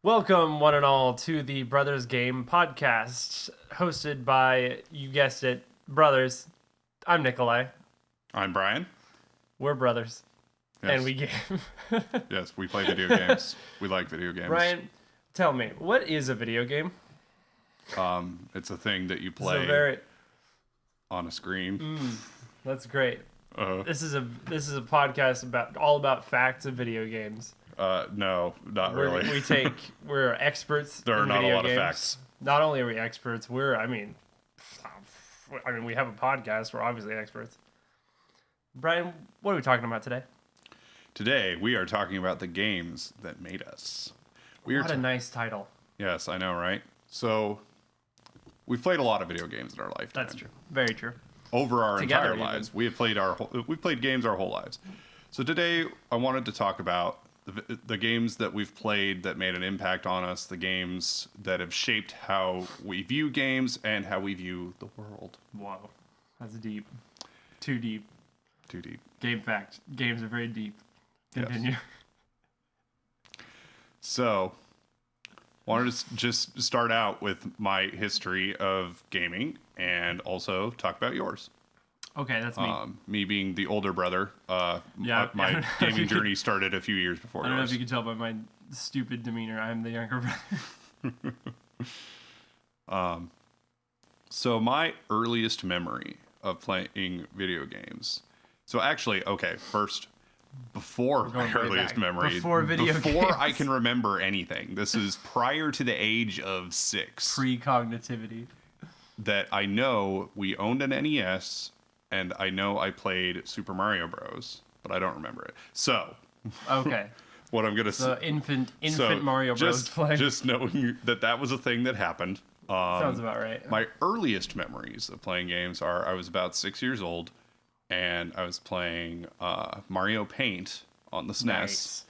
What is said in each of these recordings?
Welcome, one and all, to the Brothers Game podcast, hosted by, you guessed it, brothers. I'm Nicolai. I'm Brian. We're brothers. Yes. And we game. Yes, we play video games. We like video games. Brian, tell me, what is a video game? It's a thing that you So play on a screen. That's great. Uh, This is a podcast all about facts of video games. no, not really. We're experts. There are in not a video lot of games. facts. Not only are we experts, we have a podcast. We're obviously experts. Brian, what are we talking about today? Today, we are talking about the games that made us. What a nice title. Yes, I know, right? So, we've played a lot of video games in our lifetime. That's true. Very true. Over our Together, entire lives, we've played games our whole lives. So today, I wanted to talk about the games that we've played that made an impact on us, the games that have shaped how we view games and how we view the world. Whoa. That's deep. Too deep. Too deep. Game fact. Games are very deep. Continue. Yes. So, wanted to just start out with my history of gaming and also talk about yours. Okay, that's me. Me being the older brother, Yeah. my gaming journey started a few years before I don't know yours. if you can tell by my stupid demeanor. I'm the younger brother. So my earliest memory of playing video games. So actually, okay, first, before my going way earliest back. memory, Before video before I games. can remember anything, this is prior to the age of 6, Pre-cognitivity. that I know we owned an NES, and I know I played Super Mario Bros., but I don't remember it. So, Okay. what I'm going to say... The infant So, Mario Bros. just, play. Just knowing that was a thing that happened. Sounds about right. My earliest memories of playing games are I was about 6 years old, and I was playing Mario Paint on the SNES. Nice.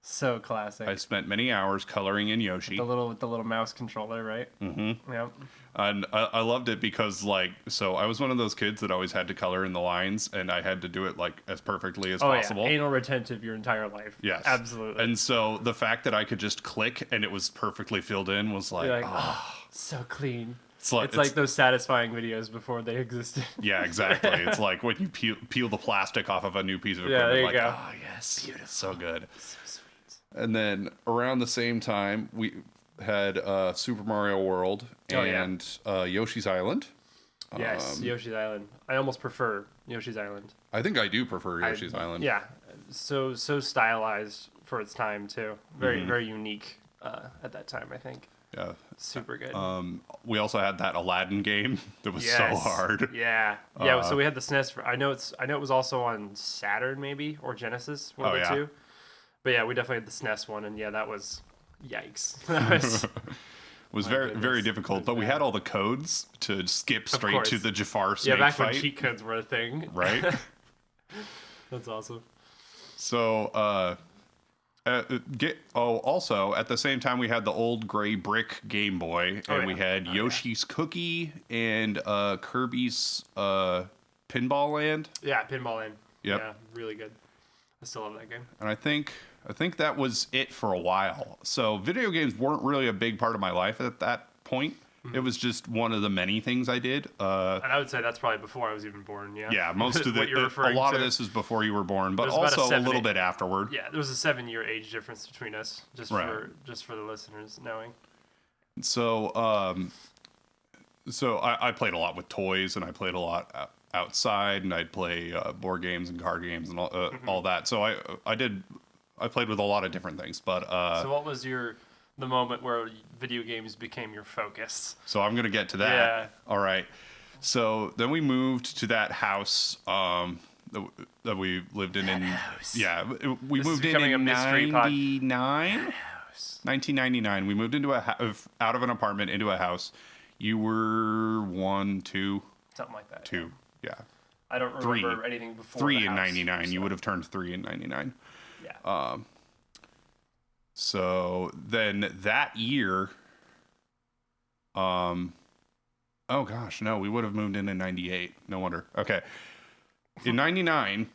So classic. I spent many hours coloring in Yoshi. With the little mouse controller, right? Mm-hmm. Yep. And I loved it because, so I was one of those kids that always had to color in the lines, and I had to do it, as perfectly as possible. Yeah. Anal retentive your entire life. Yes. Absolutely. And so the fact that I could just click and it was perfectly filled in was like, You're like, so clean. It's like those satisfying videos before they existed. Yeah, exactly. It's like when you peel the plastic off of a new piece of equipment. there you like, go. oh, yes. Beautiful. So good. So sweet. And then around the same time, we had Super Mario World and Yoshi's Island. Yes, Yoshi's Island. I almost prefer Yoshi's Island. I think I do prefer Yoshi's Island. Yeah, so stylized for its time too. Very unique at that time, I think. Yeah. Super good. We also had that Aladdin game that was so hard. Yeah. So we had the SNES. I know it was also on Saturn maybe or Genesis, one of the two. But yeah, we definitely had the SNES one, and that was yikes. That was was very difficult, but we had all the codes to skip straight to the Jafar snake back fight. when cheat codes were a thing. Right? That's awesome. So, also at the same time we had the old gray brick Game Boy, and we had Yoshi's Cookie and Kirby's Pinball Land. Yeah, Pinball Land. Yep. Yeah, really good. I still love that game. And I think that was it for a while. So video games weren't really a big part of my life at that point. It was just one of the many things I did. And I would say that's probably before I was even born. Yeah. Yeah, most of a lot of this is before you were born, but also a little bit afterward. Yeah, there was a 7-year age difference between us, just for the listeners knowing. So, I played a lot with toys, and I played a lot outside, and I'd play board games and card games and all that. So I played with a lot of different things, but so what was the moment where video games became your focus? So I'm gonna get to that. Yeah. All right. So then we moved to that house that we lived in. We moved in 1999. 1999. We moved into out of an apartment into a house. You were 1, 2, something like that. 2. Yeah. I don't remember anything before. 3 in 99. So. You would have turned 3 in 99. Yeah. So then that year, oh gosh, no, we would have moved in 98. No wonder. Okay. In 99,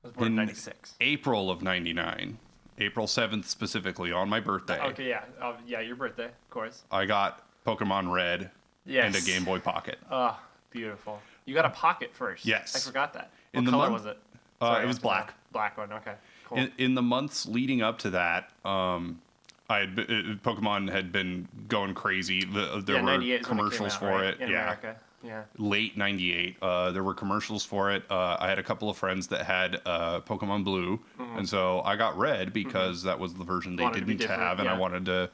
I was born in 96. April of 99, April 7th specifically, on my birthday. Okay, yeah. Yeah, your birthday, of course. I got Pokemon Red and a Game Boy Pocket. Oh, beautiful. You got a Pocket first. Yes. I forgot that. What color was it? Sorry, it was black. Black one, okay. Cool. In the months leading up to that, Pokemon had been going crazy. There were commercials for it. In America. Yeah. Late 98. There were commercials for it. I had a couple of friends that had Pokemon Blue, and so I got Red because that was the version they didn't have, and I wanted to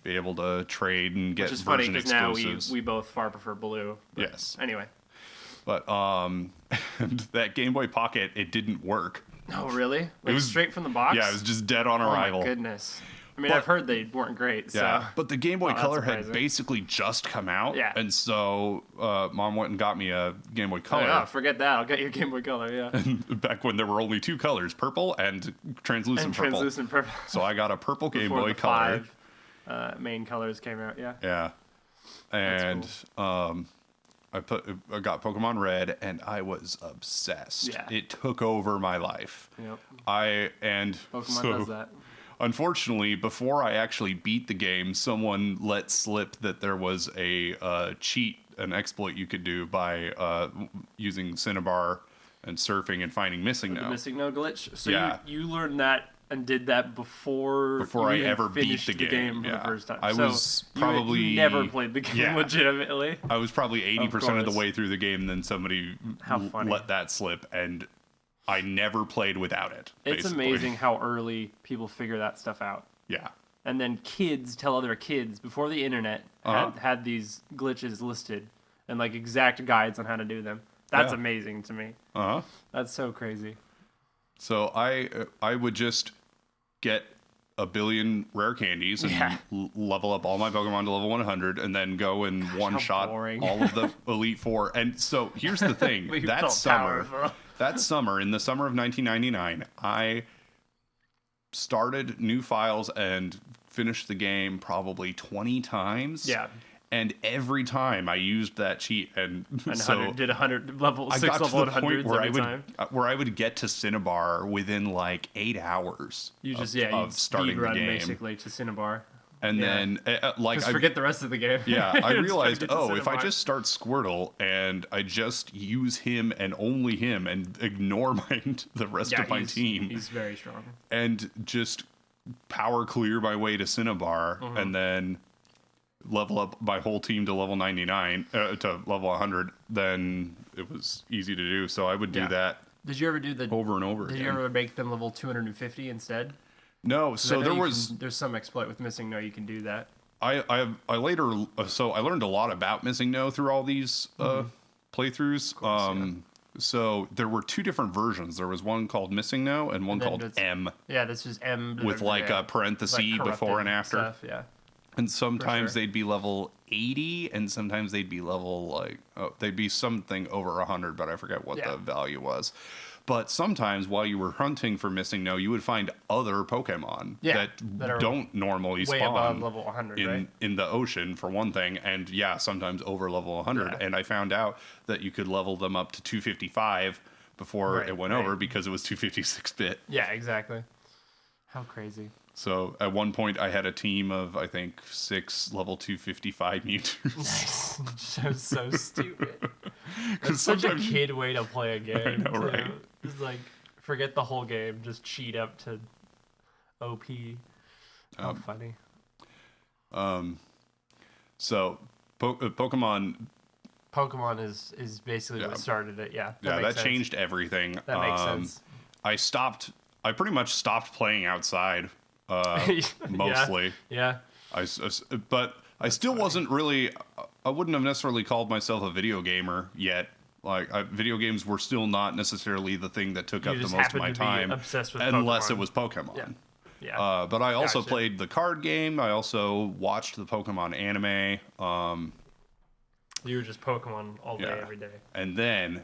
be able to trade and get version exclusives. Which is funny because now we both far prefer Blue. Yes. Anyway. But that Game Boy Pocket, it didn't work. Oh, really? It was straight from the box? Yeah, it was just dead on arrival. Oh, my goodness. I mean, I've heard they weren't great. So. Yeah, but the Game Boy Color had basically just come out. Yeah. And so Mom went and got me a Game Boy Color. Oh, forget that. I'll get you a Game Boy Color, yeah. And back when there were only two colors, purple and translucent purple. Translucent purple. So I got a purple Game Boy Color. 5 main colors came out, yeah. Yeah. And cool. I got Pokemon Red, and I was obsessed. Yeah. It took over my life. Yep. Pokemon does that. Unfortunately, before I actually beat the game, someone let slip that there was a cheat, an exploit you could do by using Cinnabar and surfing and finding Missing No. The Missing No glitch. So you learned that and did that before I ever beat the game for the first time. You never played the game legitimately. I was probably 80% of the way through the game, and then somebody let that slip, and I never played without it. It's amazing how early people figure that stuff out. Yeah. And then kids tell other kids before the internet had these glitches listed and like exact guides on how to do them. That's amazing to me. That's so crazy. So I would just get a billion rare candies and level up all my Pokemon to level 100 and then go in one shot all of the Elite Four. And so here's the thing. that summer in the summer of 1999, I started new files and finished the game probably 20 times. Yeah. And every time I used that cheat, and so did 100 level 6 level 100s where I would get to Cinnabar within like 8 hours. You just of starting the game basically to Cinnabar. And then forget the rest of the game. Yeah, I realized if I just start Squirtle and I just use him and only him and ignore the rest of my team, he's very strong, and just power clear my way to Cinnabar, and then level up my whole team to level 99 to level 100, then it was easy to do. So I would do that. Did you ever do over and over again? Did you ever make them level 250 instead? No. So there's some exploit with Missing No. You can do that. I later I learned a lot about Missing No through all these playthroughs. Course, so there were two different versions. There was one called Missing No and one called M. Yeah, this is M with like a parenthesis before and after. Stuff, yeah. And sometimes they'd be level 80, and sometimes they'd be level they'd be something over 100, but I forget what the value was. But sometimes while you were hunting for Missing No, you would find other Pokemon that don't normally spawn above level 100, in the ocean, for one thing, and sometimes over level 100. And I found out that you could level them up to 255 before it went over because it was 256-bit. Yeah, exactly. How crazy. So at one point, I had a team of, I think, 6 level 255 Mewtwo's. Nice. So stupid. It's such a kid way to play a game. I know, right? It's like, forget the whole game. Just cheat up to OP. How funny. So, Pokemon... Pokemon is basically what started it, That changed everything. That makes sense. I pretty much stopped playing outside. Mostly. Yeah. But I still wasn't really. I wouldn't have necessarily called myself a video gamer yet. Like video games were still not necessarily the thing that took up the most of my time, unless it was Pokemon. Yeah. But I also played the card game. I also watched the Pokemon anime. You were just Pokemon all day, every day. And then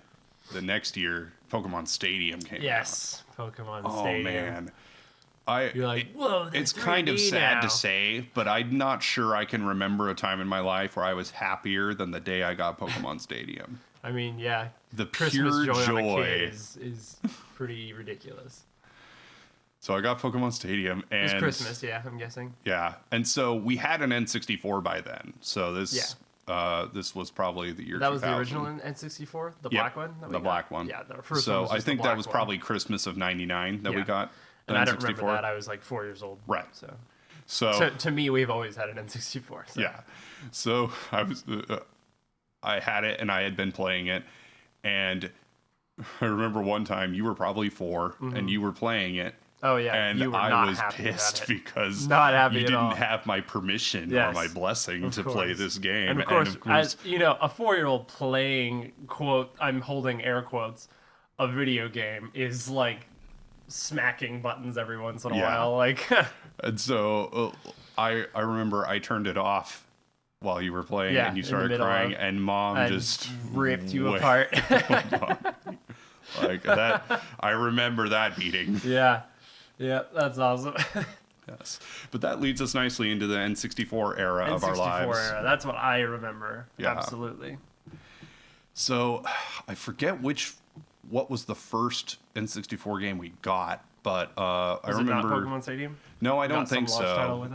the next year, Pokemon Stadium came out. Yes, Pokemon Stadium. Oh man. You're like, whoa, it's kind of sad to say, but I'm not sure I can remember a time in my life where I was happier than the day I got Pokemon Stadium. I mean, the Christmas pure joy on a kid is pretty ridiculous. So I got Pokemon Stadium, and it was Christmas, yeah, I'm guessing. Yeah, and so we had an N64 by then. So this was probably the year. That 2000. was the original N64, the black one. The black one. Yeah, the first so one was I just think the that was black probably Christmas of '99 that we got. And I don't remember that. I was like 4 years old. Right. So to me, we've always had an N64. So. Yeah. So I had it, and I had been playing it, and I remember one time you were probably 4, and you were playing it. Oh yeah, and you were I was pissed because you didn't have my permission or my blessing to play this game. And of course, as you know, a 4-year-old playing I'm holding air quotes, a video game is like smacking buttons every once in a while, like. And so I remember I turned it off while you were playing, and you started crying, and Mom just ripped you apart. Like that, I remember that beating. Yeah, that's awesome. Yes, but that leads us nicely into the N64 era of our lives. N64 era, that's what I remember. Yeah. Absolutely. So, I forget what was the first N64 game we got, but I remember. Was it not Pokemon Stadium? No, I don't think so.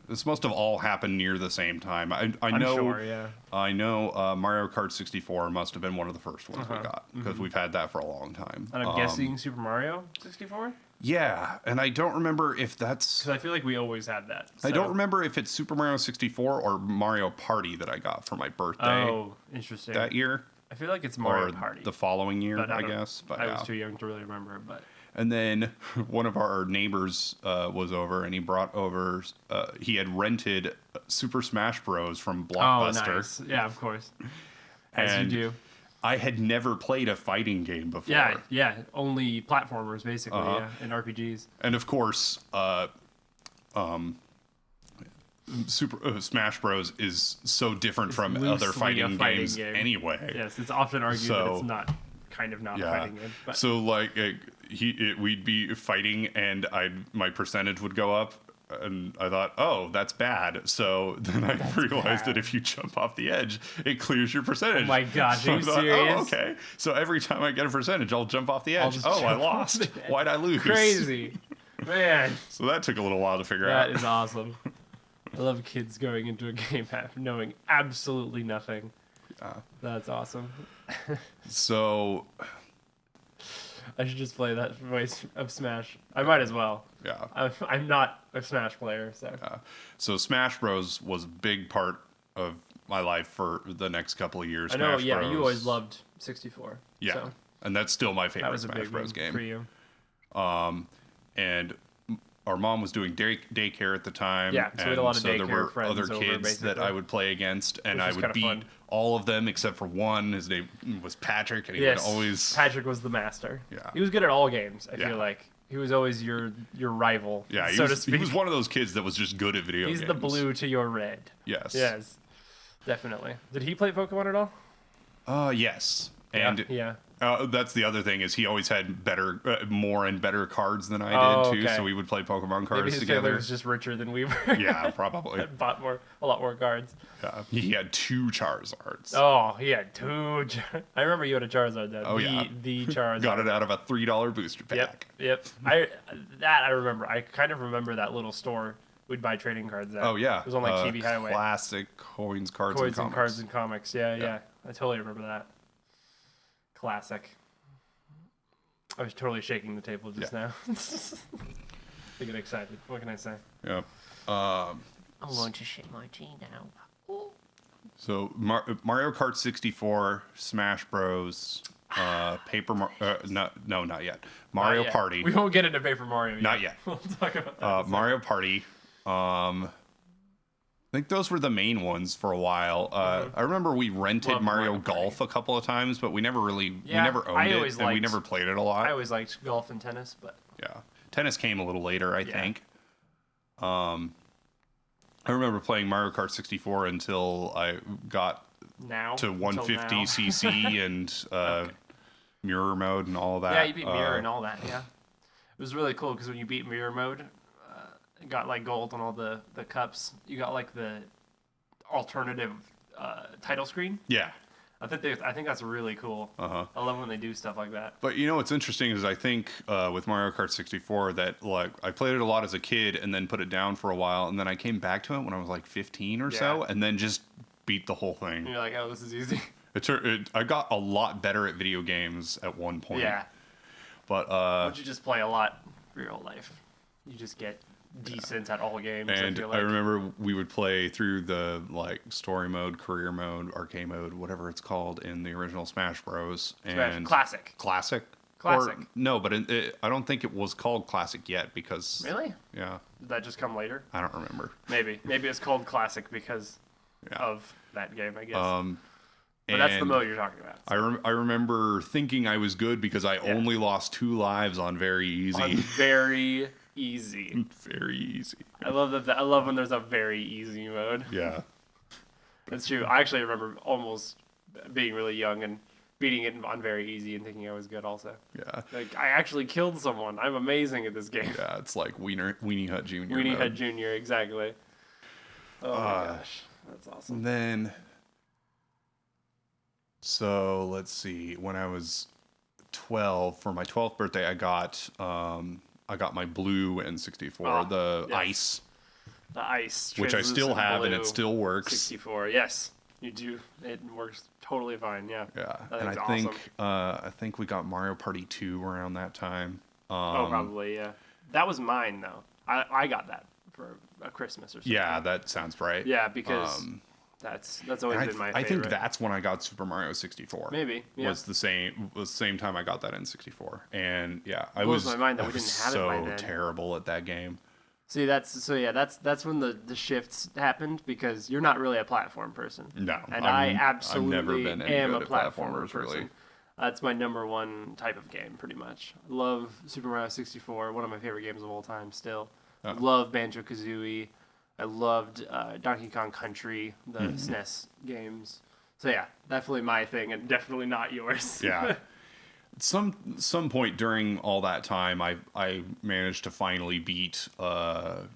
This must have all happened near the same time. I'm know. Sure, yeah. I know Mario Kart 64 must have been one of the first ones we got because we've had that for a long time. And I'm guessing Super Mario 64. Yeah, and I don't remember if that's. Because I feel like we always had that. So. I don't remember if it's Super Mario 64 or Mario Party that I got for my birthday. Oh, interesting. That year. I feel like it's Mario Party. The following year, I guess. But I was too young to really remember, but. And then one of our neighbors was over, and he brought over. He had rented Super Smash Bros. From Blockbuster. Oh, nice. Yeah, of course. As you do. I had never played a fighting game before. Yeah, only platformers basically, and RPGs. And of course, Super Smash Bros. Is so different from other fighting games anyway. Yes, it's often argued that it's not. Kind of not a fighting game. But. So like we'd be fighting, and my percentage would go up, and I thought, oh, that's bad. So then I realized that if you jump off the edge, it clears your percentage. Oh my gosh, so are you serious? Oh, okay. So every time I get a percentage, I'll jump off the edge. Oh, I lost. Why'd I lose? Crazy, man. So that took a little while to figure out. That is awesome. I love kids going into a game knowing absolutely nothing. That's awesome. So I should just play that voice of Smash. I might as well. Yeah. I'm not a Smash player, so. So Smash Bros. Was a big part of my life for the next couple of years. I know, Smash Bros. You always loved 64. Yeah, so. And that's still my favorite That was a Smash big Bros. Game. For you. And our mom was doing daycare at the time. Yeah, so we had a lot of daycare there were friends other kids that I would play against, and I would beat all of them except for one. His name was Patrick, and he would always. Patrick was the master. Yeah, he was good at all games. I feel like he was always your rival. Yeah, so to speak. He was one of those kids that was just good at video games. He's the blue to your red. Yes. Yes, definitely. Did he play Pokemon at all? Yes. And yeah. That's the other thing is he always had more and better cards than I did too. So we would play Pokemon cards Maybe his together. family was just richer than we were. Yeah, probably. Bought a lot more cards. Yeah, he had 2 Charizards. Oh, he had 2. I remember you had a Charizard then. Oh the Charizard. Got it out of a $3 booster pack. Yep. I remember. I kind of remember that little store. We'd buy trading cards at. Oh yeah. It was on like TV Highway. Classic coins, cards, and comics. Yeah. I totally remember that. Classic. I was totally shaking the table just now. I get excited. What can I say? Yep. I want to shake my tea now. Ooh. So Mario Kart 64, Smash Bros, no, not yet. Mario Party. We won't get into Paper Mario yet. Not yet. We'll talk about that. Mario Party. I think those were the main ones for a while. I remember we rented Mario Golf a couple of times, but we never owned it, and we never played it a lot. I always liked golf and tennis, but yeah, tennis came a little later, I think. I remember playing Mario Kart 64 until I got to 150cc and mirror mode and all of that. Yeah, you beat mirror and all that. Yeah, it was really cool because when you beat mirror mode. Got like gold on all the cups. You got like the alternative title screen. Yeah. I think that's really cool. I love when they do stuff like that. But what's interesting is I think with Mario Kart 64 that like I played it a lot as a kid and then put it down for a while, and then I came back to it when I was like 15 or so, and then just beat the whole thing. And you're like, oh, this is easy. I got a lot better at video games at one point. Yeah. But don't you just play a lot for your whole life? You just get decent at all games. And I remember we would play through the like story mode, career mode, arcade mode, whatever it's called in the original Smash Bros. And Classic. Classic. Or, no, but I don't think it was called Classic yet because. Really? Yeah. Did that just come later? I don't remember. Maybe it's called Classic because of that game, I guess. But that's the mode you're talking about. So. I remember thinking I was good because I only lost 2 lives on very easy. On very easy. Very easy. I love that. I love when there's a very easy mode. Yeah. That's true. I actually remember almost being really young and beating it on very easy and thinking I was good also. Yeah. Like, I actually killed someone. I'm amazing at this game. Yeah, it's like Weenie Hut Jr. Weenie Hut Jr., exactly. Oh my gosh. That's awesome. And then, so let's see. When I was 12, for my 12th birthday, I got my blue N64, ice. The ice. Which I still have, and it still works. 64, yes. You do. It works totally fine, yeah. Yeah, and I think we got Mario Party 2 around that time. Probably, yeah. That was mine, though. I got that for a Christmas or something. Yeah, that sounds right. Yeah, because that's always been my favorite. I think that's when I got Super Mario 64. Maybe, yeah. Was the same time I got that N64. And yeah, I blows was my mind that we didn't have it by then. so terrible at that game. See, that's when the shifts happened because you're not really a platform person. No, and I absolutely I've never been any am good a at platformer platformers, person. really. That's my number one type of game, pretty much. I love Super Mario 64, one of my favorite games of all time. Still, I love Banjo-Kazooie. I loved Donkey Kong Country, the SNES games. So yeah, definitely my thing, and definitely not yours. Yeah. Some point during all that time, I managed to finally beat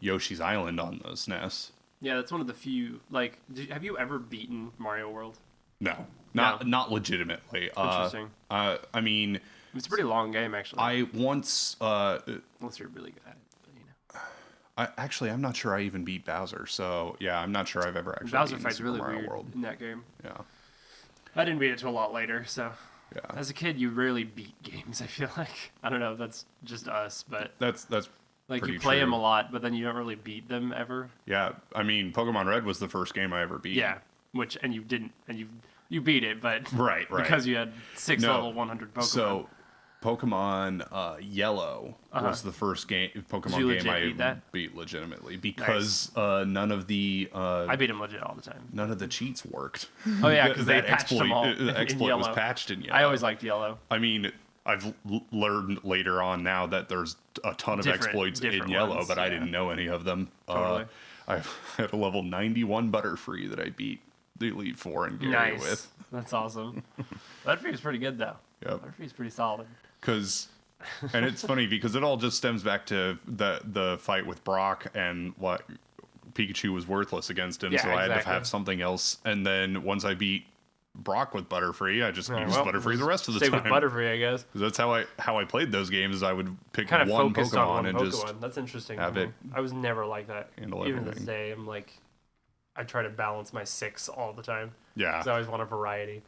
Yoshi's Island on the SNES. Yeah, that's one of the few. Like, have you ever beaten Mario World? No, not legitimately. Interesting. I mean, it's a pretty long game, actually. I once. Unless you're really good at it. I'm not sure I even beat Bowser. So yeah, I'm not sure I've ever actually. Bowser beaten fights Super really Mario weird World. in that game. Yeah. I didn't beat it till a lot later, so. Yeah. As a kid, you rarely beat games. I feel like I don't know. That's just us, but that's like you play them a lot, but then you don't really beat them ever. Yeah, I mean, Pokemon Red was the first game I ever beat. Yeah, and you didn't, and you beat it, but right, because you had 6 level 100 Pokemon. So, Pokemon Yellow was the first Pokemon game I beat legitimately because none of the I beat them legit all the time. None of the cheats worked. Oh yeah, because they patched them all. The exploit was patched in Yellow. I always liked Yellow. I mean, I've learned later on now that there's a ton of exploits in Yellow, but I didn't know any of them. Totally. I had a level 91 Butterfree that I beat the Elite Four and Gary with. That's awesome. Butterfree's pretty good though. Yep. Butterfree's pretty solid. And it's funny because it all just stems back to the fight with Brock and what Pikachu was worthless against him, so I had to have something else. And then once I beat Brock with Butterfree, I just used Butterfree the rest of the time. Stay with Butterfree, I guess. That's how I played those games. Is I would pick kind of one focused Pokemon on one and Pokemon. just That's interesting. have it. I was never like that. Handle Even everything. this day, I'm like, I try to balance my 6 all the time. Yeah. Because I always want a variety.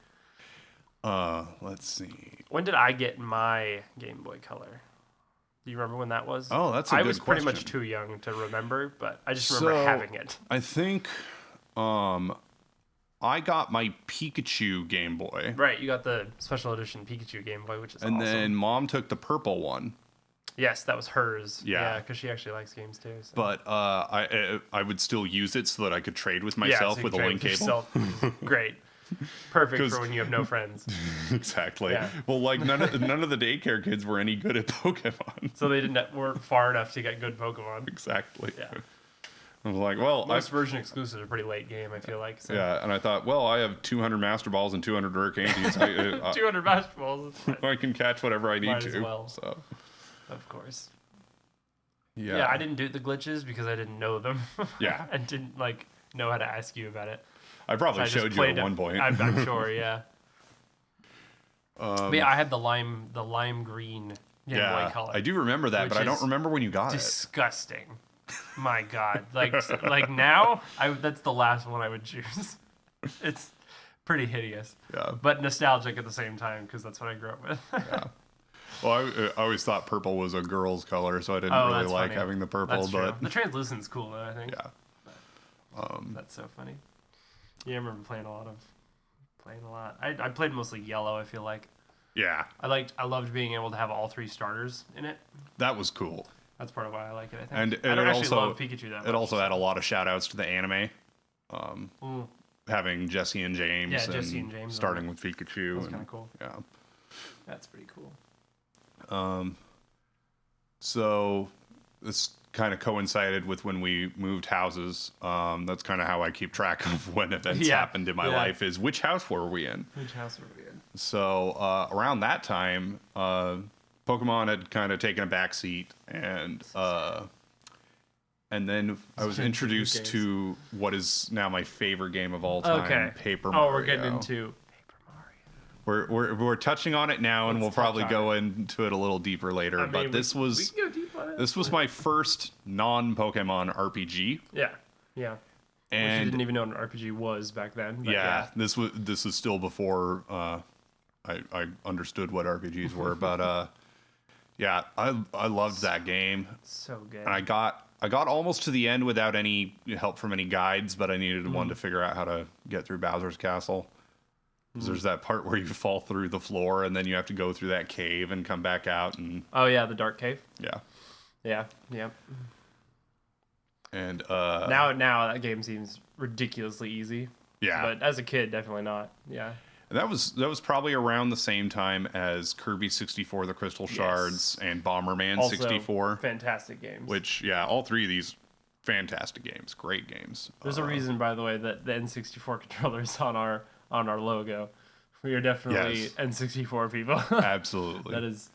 Let's see. When did I get my Game Boy Color? Do you remember when that was? Oh, that's a good question. I was pretty much too young to remember, but I just remember having it. I think I got my Pikachu Game Boy. Right, you got the special edition Pikachu Game Boy, which is awesome. And then Mom took the purple one. Yes, that was hers. Yeah, because she actually likes games too. So. But I would still use it so that I could trade with myself with a link cable. Great. Perfect for when you have no friends. Exactly. Yeah. Well, like none of the daycare kids were any good at Pokemon. So they weren't far enough to get good Pokemon. Exactly. Yeah. I was like, well, most version exclusives are pretty late game, I feel like. So. Yeah, and I thought, well, I have 200 Master Balls and 200 Rare Candies. 200 Master Balls. I can catch whatever I need Might to. as well. So. Of course. Yeah. Yeah, I didn't do the glitches because I didn't know them. Yeah. And didn't know how to ask you about it. I probably showed you at one point. I'm sure, yeah. But yeah, I had the lime green Game Boy Color. I do remember that, but I don't remember when you got disgusting. My God, like now, that's the last one I would choose. It's pretty hideous. Yeah. But nostalgic at the same time because that's what I grew up with. Yeah. Well, I always thought purple was a girl's color, so I didn't really like having the purple. That's but true. The translucent's cool though, I think. Yeah. That's so funny. Yeah, I remember playing a lot. I played mostly yellow. I feel like. Yeah. I loved being able to have all 3 starters in it. That was cool. That's part of why I like it, I think. And I don't it actually also love Pikachu that much. It also had a lot of shout outs to the anime. Having Jesse and James. Yeah, Jesse and James. Starting with Pikachu. That's kind of cool. Yeah. That's pretty cool. So this kind of coincided with when we moved houses. That's kind of how I keep track of when events happened in my life, is which house were we in? Which house were we in? So around that time, Pokemon had kind of taken a back seat, and then I was introduced to what is now my favorite game of all time, Paper Mario. Oh, we're getting into Paper Mario. We're touching on it now, and we'll probably go into it a little deeper later. But this was my first non-Pokemon RPG. Yeah, yeah. And I didn't even know what an RPG was back then. Yeah, this is still before I understood what RPGs were. But yeah, I loved that game. So good. And I got almost to the end without any help from any guides, but I needed one to figure out how to get through Bowser's Castle. There's that part where you fall through the floor and then you have to go through that cave and come back out. And oh yeah, the dark cave. Yeah. Yeah. Yep. And now that game seems ridiculously easy. Yeah. But as a kid, definitely not. Yeah. And that was probably around the same time as Kirby 64, the Crystal Shards, and Bomberman also 64. Fantastic games. Which, yeah, all 3 of these fantastic games, great games. There's a reason, by the way, that the N64 controller is on our logo. We are definitely N64 people. Absolutely. That is.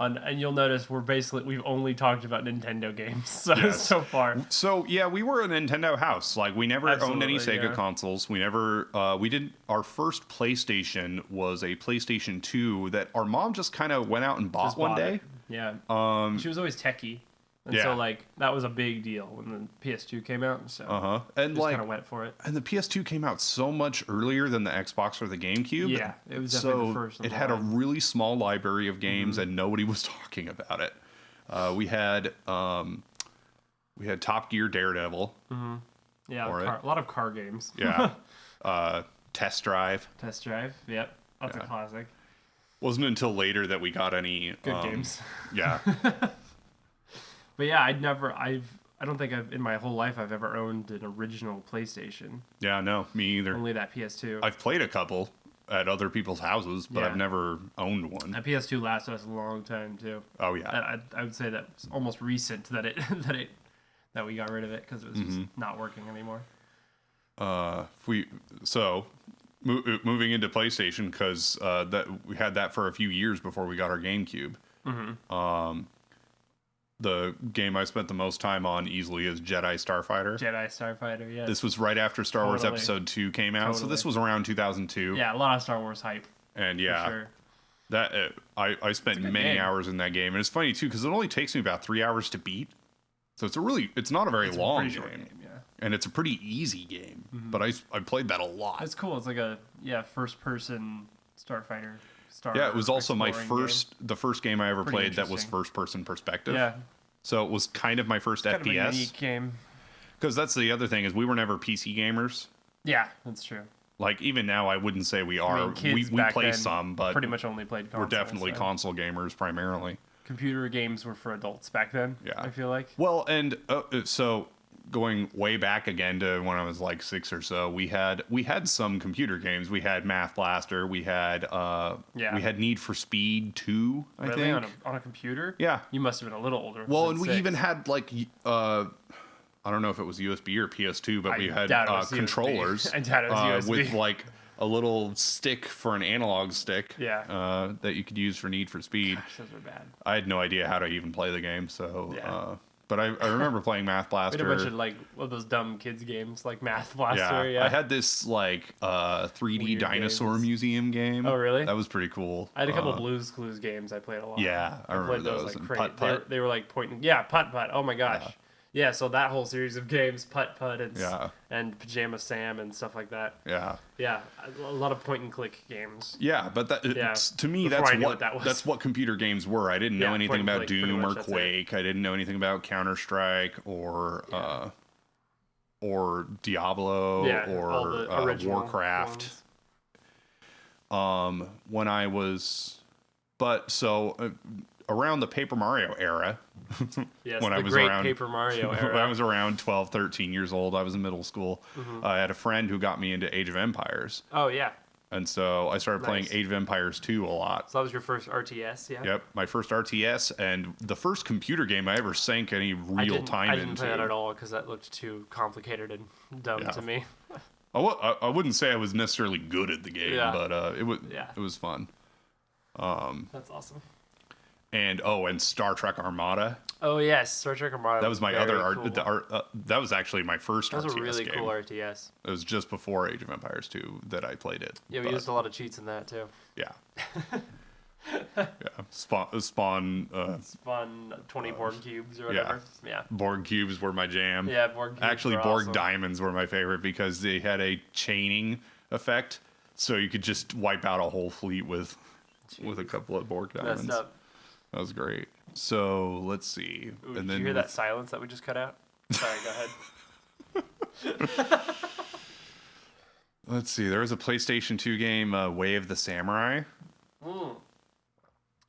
And you'll notice we've only talked about Nintendo games so far. So yeah, we were a Nintendo house. Like we never owned any Sega consoles. We never we didn't. Our first PlayStation was a PlayStation 2 that our mom just kind of went out and bought one day. Yeah. She was always techie. And so like that was a big deal when the PS2 came out. So and just kind of went for it. And the PS2 came out so much earlier than the Xbox or the GameCube. Yeah, it was definitely the first. It had a really small library of games, and nobody was talking about it. We had Top Gear Daredevil. Mm-hmm. Yeah, a lot of car games. Yeah. Test Drive. Test Drive. Yep, that's a classic. Wasn't until later that we got any good games. Yeah. But yeah, I don't think in my whole life I've ever owned an original PlayStation. Yeah, no, me either. Only that PS2. I've played a couple at other people's houses, but I've never owned one. That PS2 lasted us a long time too. Oh yeah. I would say that it's almost recent that we got rid of it because it was just not working anymore. Moving into PlayStation, because that we had that for a few years before we got our GameCube. Mm-hmm. The game I spent the most time on easily is Jedi Starfighter. Yeah. This was right after Star Wars Episode 2 came out, so this was around 2002. Yeah, a lot of Star Wars hype. And yeah, for sure. That I spent many hours in that game, and it's funny too because it only takes me about 3 hours to beat. So it's not a very long game. Yeah. And it's a pretty easy game, but I played that a lot. It's cool. It's like a first person Starfighter. It was also the first game I ever played that was first person perspective. Yeah. So it was kind of my first FPS. Kind of a unique game. Because that's the other thing is we were never PC gamers. Yeah, that's true. Like even now I wouldn't say we are. We play some, but pretty much only played console. We're definitely console gamers primarily. Computer games were for adults back then. Yeah. I feel like. Well, and so going way back again to when I was like 6 or so, we had some computer games. We had Math Blaster. We had Need for Speed 2. I think on a computer. Yeah, you must have been a little older. Well, and we even had like I don't know if it was USB or PS2, but we had controllers. I doubt it was USB. With like a little stick for an analog stick. Yeah. That you could use for Need for Speed. Gosh, those were bad. I had no idea how to even play the game, so. Yeah. But I remember playing Math Blaster. We had a bunch of like one of those dumb kids games like Math Blaster. Yeah. I had this like 3D Weird dinosaur games. museum game. Oh, really? That was pretty cool. I had a couple Blues Clues games I played a lot. Yeah, I remember played those those. like And crazy. Putt-Putt. They were like pointing. Yeah, Putt-Putt. Oh my gosh. Yeah, so that whole series of games, Putt-Putt and Pajama Sam and stuff like that. Yeah. Yeah, a lot of point-and-click games. Yeah, but to me, Before I knew what that was. that's what computer games were. I didn't know anything about point and click, Doom or pretty much, Quake. I didn't know anything about Counter-Strike or Diablo all or the original Warcraft. ones. When I was, around the Paper Mario era, Yes, when the I was great around Paper Mario era. when I was around 12, 13 years old, I was in middle school. I had a friend who got me into Age of Empires. Oh yeah. And so I started playing Nice. Age of Empires 2 a lot. So that was your first RTS, yeah? Yep, my first RTS and the first computer game I ever sank any real time I didn't into. play that at all because that looked too complicated and dumb to me. I wouldn't say I was necessarily good at the game, but it was fun. That's awesome. And Star Trek Armada. Oh yes, Star Trek Armada. That was my other cool. that was actually my first RTS game. That was a really cool RTS. It was just before Age of Empires 2 that I played it. Yeah, we used a lot of cheats in that too. Yeah. Spawn. Spawn 20 Borg cubes or whatever. Yeah. Borg cubes were my jam. Yeah, Borg cubes. Actually, were Borg awesome. diamonds were my favorite because they had a chaining effect, so you could just wipe out a whole fleet with a couple of Borg diamonds. Messed up. That was great. So let's see. Ooh, did you hear that silence that we just cut out? Sorry, go ahead. Let's see. There was a PlayStation 2 game, Way of the Samurai.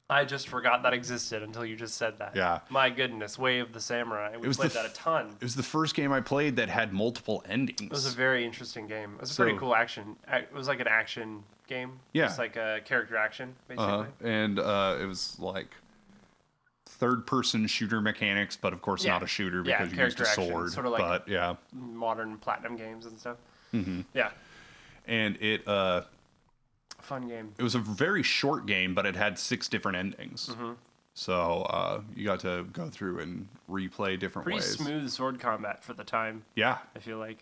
I just forgot that existed until you just said that. Yeah. My goodness, Way of the Samurai. We played that a ton. It was the first game I played that had multiple endings. It was a very interesting game. It was a pretty cool action. It was like an action game. Yeah. Just like a character action, basically. And it was like third-person shooter mechanics, but of course not a shooter because you used a sword. Sort of like but yeah, modern Platinum games and stuff. Mm-hmm. Yeah. And it fun game. It was a very short game, but it had 6 different endings. Mm-hmm. So you got to go through and replay different ways. Pretty smooth sword combat for the time. Yeah. I feel like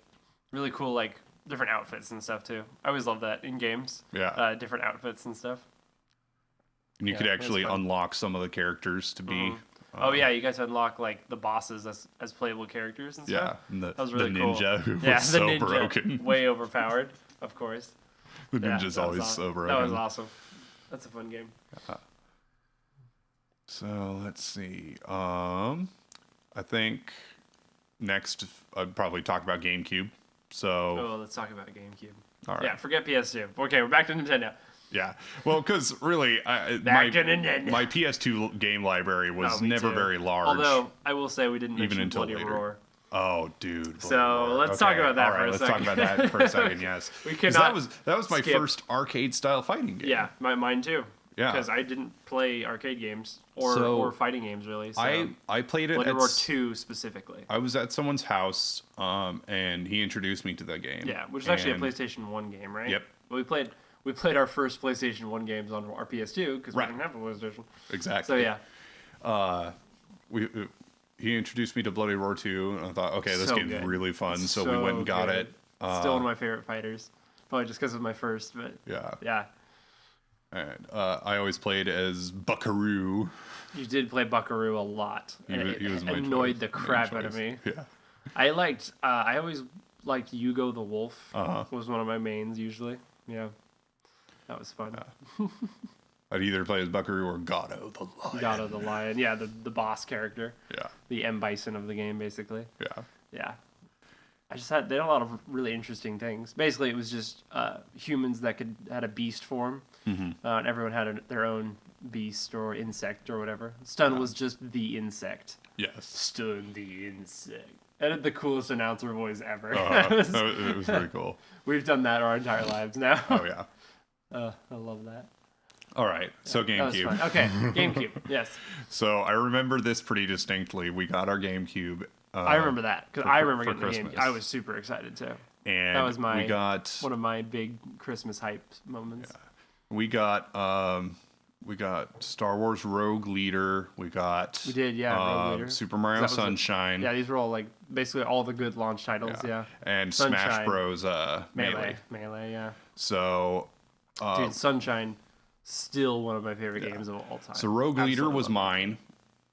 really cool, like different outfits and stuff too. I always love that in games. Yeah. Different outfits and stuff. And you could actually unlock some of the characters to be. Oh yeah, you guys unlock like the bosses as playable characters and stuff. Yeah, and that was really the cool. ninja who yeah, was so ninja, broken. Way overpowered, of course. The ninja's always so broken. That was awesome. That's a fun game. So let's see. I think next I'd probably talk about GameCube. So let's talk about GameCube. All right. Yeah, forget PS2. Okay, we're back to Nintendo. Yeah, well, because really, my PS2 game library was never very large. Although I will say we didn't mention until Bloody later. Roar. Oh, dude. So let's talk about that for a second. Let's talk about that for a second. Yes, we cannot. That was my first arcade style fighting game. Yeah, mine too. Yeah, because I didn't play arcade games or fighting games really. So I played it. Bloody Roar 2 specifically. I was at someone's house, and he introduced me to that game. Yeah, which is actually a PlayStation 1 game, right? Yep. But we played our first PlayStation 1 games on our PS2 because we didn't have a PlayStation. Exactly. So yeah. He introduced me to Bloody Roar 2, and I thought, okay, this game's really fun. So we went and got it. Still one of my favorite fighters. Probably just because it was my first, but yeah. And I always played as Buckaroo. You did play Buckaroo a lot. He was my annoyed the crap out of me. Yeah. I always liked Yugo the Wolf. Was one of my mains usually. Yeah. That was fun. Yeah. I'd either play as Buckaroo or Gato the Lion. Gato the Lion. Yeah, the boss character. Yeah. The M. Bison of the game, basically. Yeah. Yeah. They had a lot of really interesting things. Basically, it was just humans that had a beast form, and everyone had their own beast or insect or whatever. Stun was just the insect. Yes. Stun the insect. And had the coolest announcer voice ever. It was really cool. We've done that our entire lives now. Oh yeah. I love that. All right, so GameCube. Okay, GameCube. Yes. So I remember this pretty distinctly. We got our GameCube. I remember that because I remember getting Christmas. the GameCube. I was super excited too. And that was one of my big Christmas hype moments. Yeah. We got we got Star Wars Rogue Leader. We got Rogue Leader. Super Mario Sunshine. Yeah, these were all like basically all the good launch titles. Yeah. And Sunshine, Smash Bros. Melee. Melee, yeah. So, dude, Sunshine, still one of my favorite games of all time. So Rogue Leader was mine.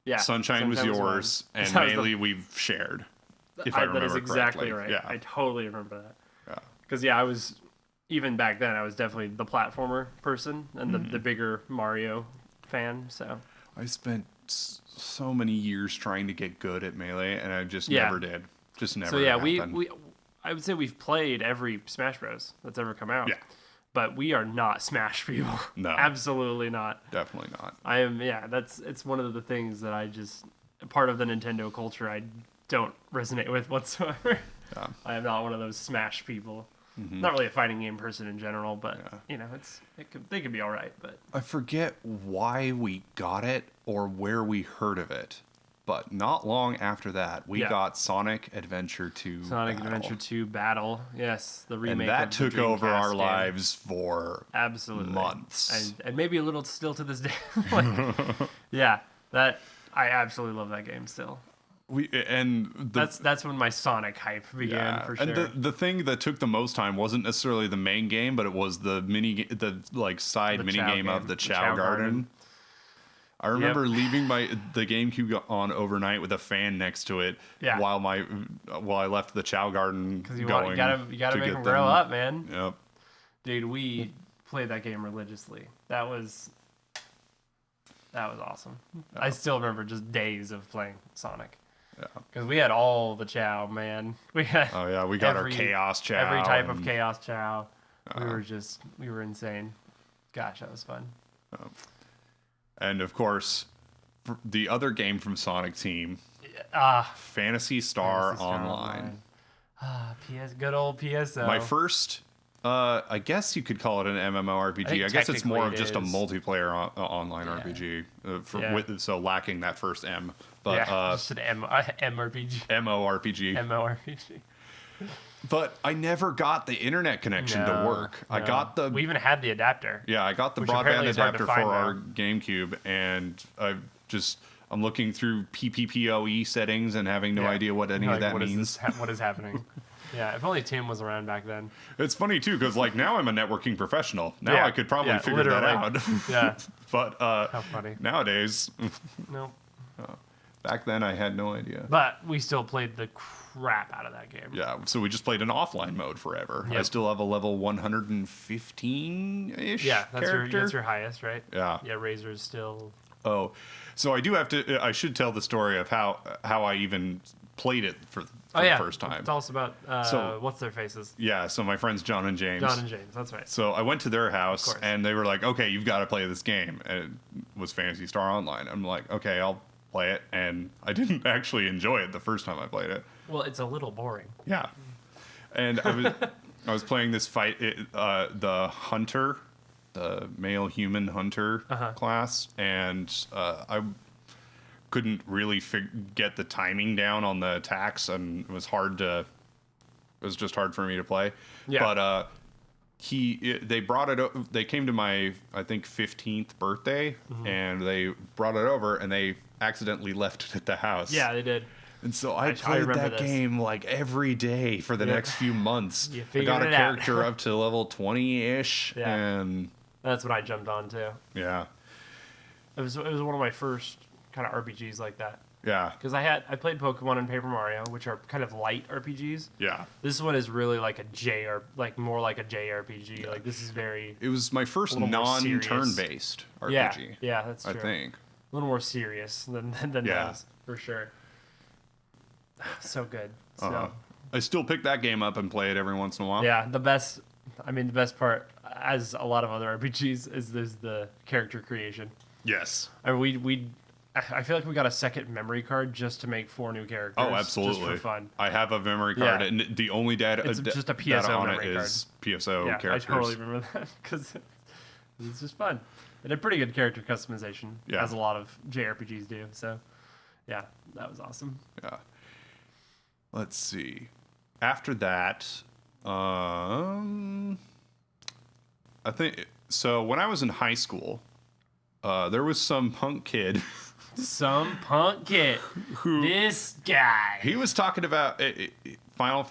Yeah. Sunshine was yours, and Melee we've shared. If I remember that is exactly correctly. right. Yeah. I totally remember that. Yeah. Because I was even back then. I was definitely the platformer person and the bigger Mario fan. So I spent so many years trying to get good at Melee, and I just never did. Just never. So yeah, happened. I would say we've played every Smash Bros. That's ever come out. Yeah. But we are not Smash people. No. Absolutely not. Definitely not. I am. Yeah. It's one of the things that I just part of the Nintendo culture I don't resonate with whatsoever. Yeah. I am not one of those Smash people. Not really a fighting game person in general, but they could be all right. But I forget why we got it or where we heard of it, but not long after that, we got Sonic Adventure 2. Sonic Adventure 2 Battle, yes, the remake. And that of the took over our game. lives for months, and maybe a little still to this day. Yeah, that I absolutely love that game still. That's when my Sonic hype began for sure. And the thing that took the most time wasn't necessarily the main game, but it was the side mini game of the Chow Garden. I remember leaving the GameCube on overnight with a fan next to it while I left the Chow Garden because you gotta make them grow up, man. Yep. Dude, we played that game religiously. That was awesome. I still remember just days of playing Sonic. Yeah. Because we had all the Chow, man. We had we got our Chaos Chow. Every type of Chaos Chow. We were insane. Gosh, that was fun. And of course, the other game from Sonic Team, Phantasy Star Online. Good old PSO. My first, I guess you could call it an MMORPG. I guess it's more of just a multiplayer online RPG. So lacking that first M. But just an MRPG. MORPG. MORPG. But I never got the internet connection to work. No. We even had the adapter. Yeah, I got the broadband adapter for our GameCube, and I'm looking through PPPoE settings and having no idea what any of that means. What is happening? Yeah, if only Tim was around back then. It's funny too, because now I'm a networking professional. Now I could probably figure that out. Yeah. But how funny. Nowadays, no. Back then I had no idea. But we still played the crap out of that game. Yeah, so we just played an offline mode forever. Yep. I still have a level 115-ish. Yeah, that's your highest, right? Yeah. Yeah, Razor's still. Oh, so I do have to. I should tell the story of how I even played it for the first time. Tell us about what's their faces. Yeah, so my friends John and James. John and James, that's right. So I went to their house and they were like, "Okay, you've got to play this game." And it was Phantasy Star Online. I'm like, "Okay, I'll play it," and I didn't actually enjoy it the first time I played it. Well, it's a little boring. Yeah, and I was playing this fight, the hunter, the male human hunter class, and I couldn't really get the timing down on the attacks, and it was just hard for me to play. Yeah. But they brought it. They came to my, I think, 15th birthday, and they brought it over, and they accidentally left it at the house. Yeah, they did. And so I played that game like every day for the next few months. I got a character up to level 20-ish, and that's what I jumped on too. Yeah, it was one of my first kind of RPGs like that. Yeah, because I played Pokemon and Paper Mario, which are kind of light RPGs. Yeah, this one is really like more like a JRPG. Yeah. Like this is very. It was my first non-turn-based RPG. Yeah, that's true. I think a little more serious than those for sure. So good. So. I still pick that game up and play it every once in a while. Yeah, the best part, as a lot of other RPGs, is there's the character creation. Yes. I feel like we got a second memory card just to make 4 new characters. Oh, absolutely. Just for fun. I have a memory card, and the only data it's just a PSO on memory it card. is PSO characters. I totally remember that because it's just fun. It had pretty good character customization, as a lot of JRPGs do. So, yeah, that was awesome. Yeah. Let's see. After that, I think so. When I was in high school, there was some punk kid. Some punk kid. This guy. He was talking about Final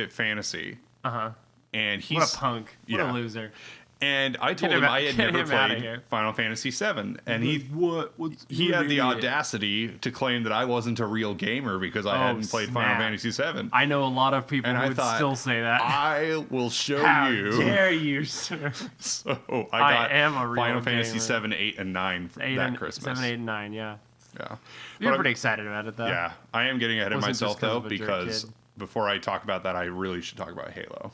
Fantasy. Uh-huh. And he's... What a punk. What a loser. And I told him I had never played Final Fantasy VII. And he had the audacity to claim that I wasn't a real gamer because I hadn't played Final Fantasy VII. I know a lot of people who would still say that. I will show you. How dare you, sir? So I am a real Final gamer. Fantasy 7, 8, and 9 that Christmas. 7, 8, and 9, yeah. Yeah. You're pretty excited about it, though. Yeah. I am getting ahead of myself, though, because before I talk about that, I really should talk about Halo.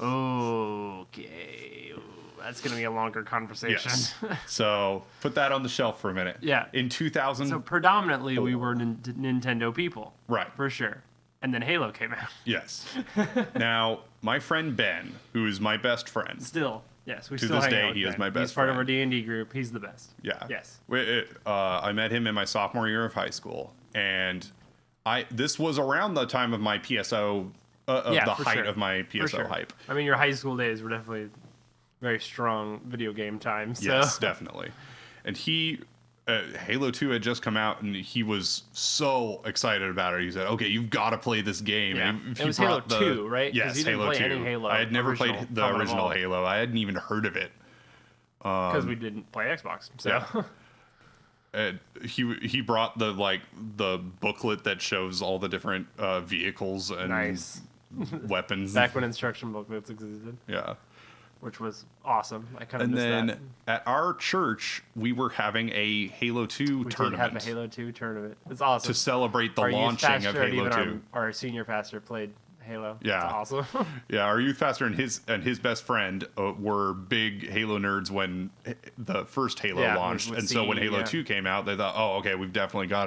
Okay. That's going to be a longer conversation. Yes. So put that on the shelf for a minute. Yeah. In 2000. So predominantly we were Nintendo people. Right. For sure. And then Halo came out. Yes. Now, my friend Ben, who is my best friend. Still. Yes, we to still this hang day, out with he Ben. is my best He's part friend. of our D&D group. He's the best. Yeah. Yes. I met him in my sophomore year of high school. And this was around the time of my PSO, height of my PSO hype. I mean, your high school days were definitely very strong video game times. So. Yes, definitely. And Halo 2 had just come out, and he was so excited about it. He said, "Okay, you've got to play this game." Yeah. And it was Halo 2, right? Yes, Halo 2. Halo I had never played the original Halo. I hadn't even heard of it. Because we didn't play Xbox. So. Yeah. He brought the booklet that shows all the different vehicles and weapons. Back when instruction booklets existed. Yeah. Which was awesome. I kind of missed that. And then at our church, we were having a Halo 2 tournament. We did have a Halo 2 tournament. It's awesome. To celebrate the launching of Halo 2. Our senior pastor played Halo. Yeah. It's awesome. Yeah, our youth pastor and his best friend were big Halo nerds when the first Halo launched. And so when Halo 2 came out, they thought, oh, okay, we've definitely got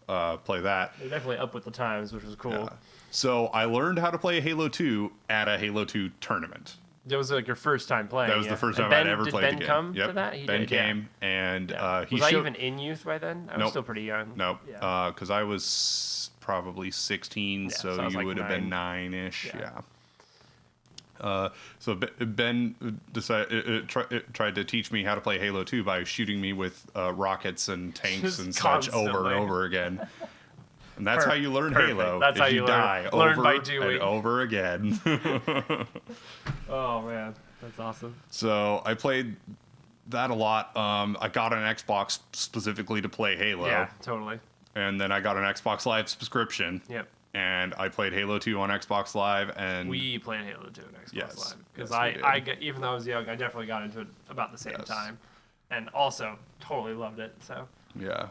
to play that. They're definitely up with the times, which was cool. Yeah. So I learned how to play Halo 2 at a Halo 2 tournament. That was like your first time playing. That was the first time I'd ever played the game. Did Ben come to that? Ben came, and he was I even in youth by then? I was still pretty young. Nope. Because I was probably 16, so you would have been 9-ish. Yeah. So Ben tried to teach me how to play Halo 2 by shooting me with rockets and tanks and such over and over again. And that's how you learn Halo. That's how you die learn over by doing. and over again. Oh man, that's awesome. So I played that a lot. I got an Xbox specifically to play Halo. Yeah, totally. And then I got an Xbox Live subscription. Yep. And I played Halo 2 on Xbox Live, and we played Halo 2 on Xbox Live because even though I was young, I definitely got into it about the same time, and also totally loved it. So yeah,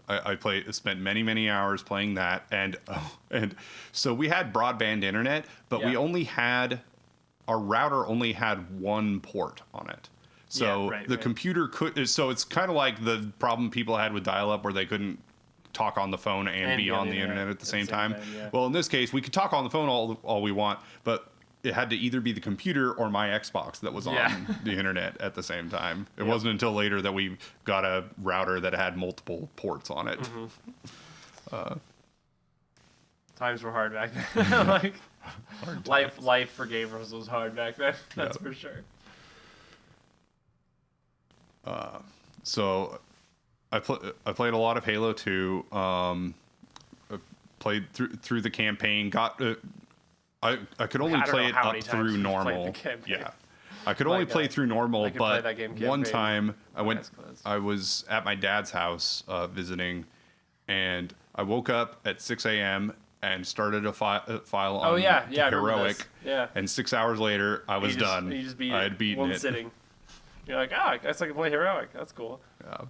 I spent many hours playing that, and so we had broadband internet, but our router only had one port on it. So the computer so it's kind of like the problem people had with dial-up where they couldn't talk on the phone and be on the internet at the same time. Well, in this case, we could talk on the phone all we want, but it had to either be the computer or my Xbox that was on the internet at the same time. It wasn't until later that we got a router that had multiple ports on it. Mm-hmm. Times were hard back then. Life for gamers was hard back then. That's for sure. So I played a lot of Halo 2. Played through the campaign. I could only play it up through normal. Yeah, I could only play through normal. But one time I was at my dad's house visiting, and I woke up at 6 a.m. and started a file on Heroic. Yeah. And 6 hours later, I was done. You just beat I had beaten one it. sitting. You're like, I guess I can play Heroic. That's cool. Yeah.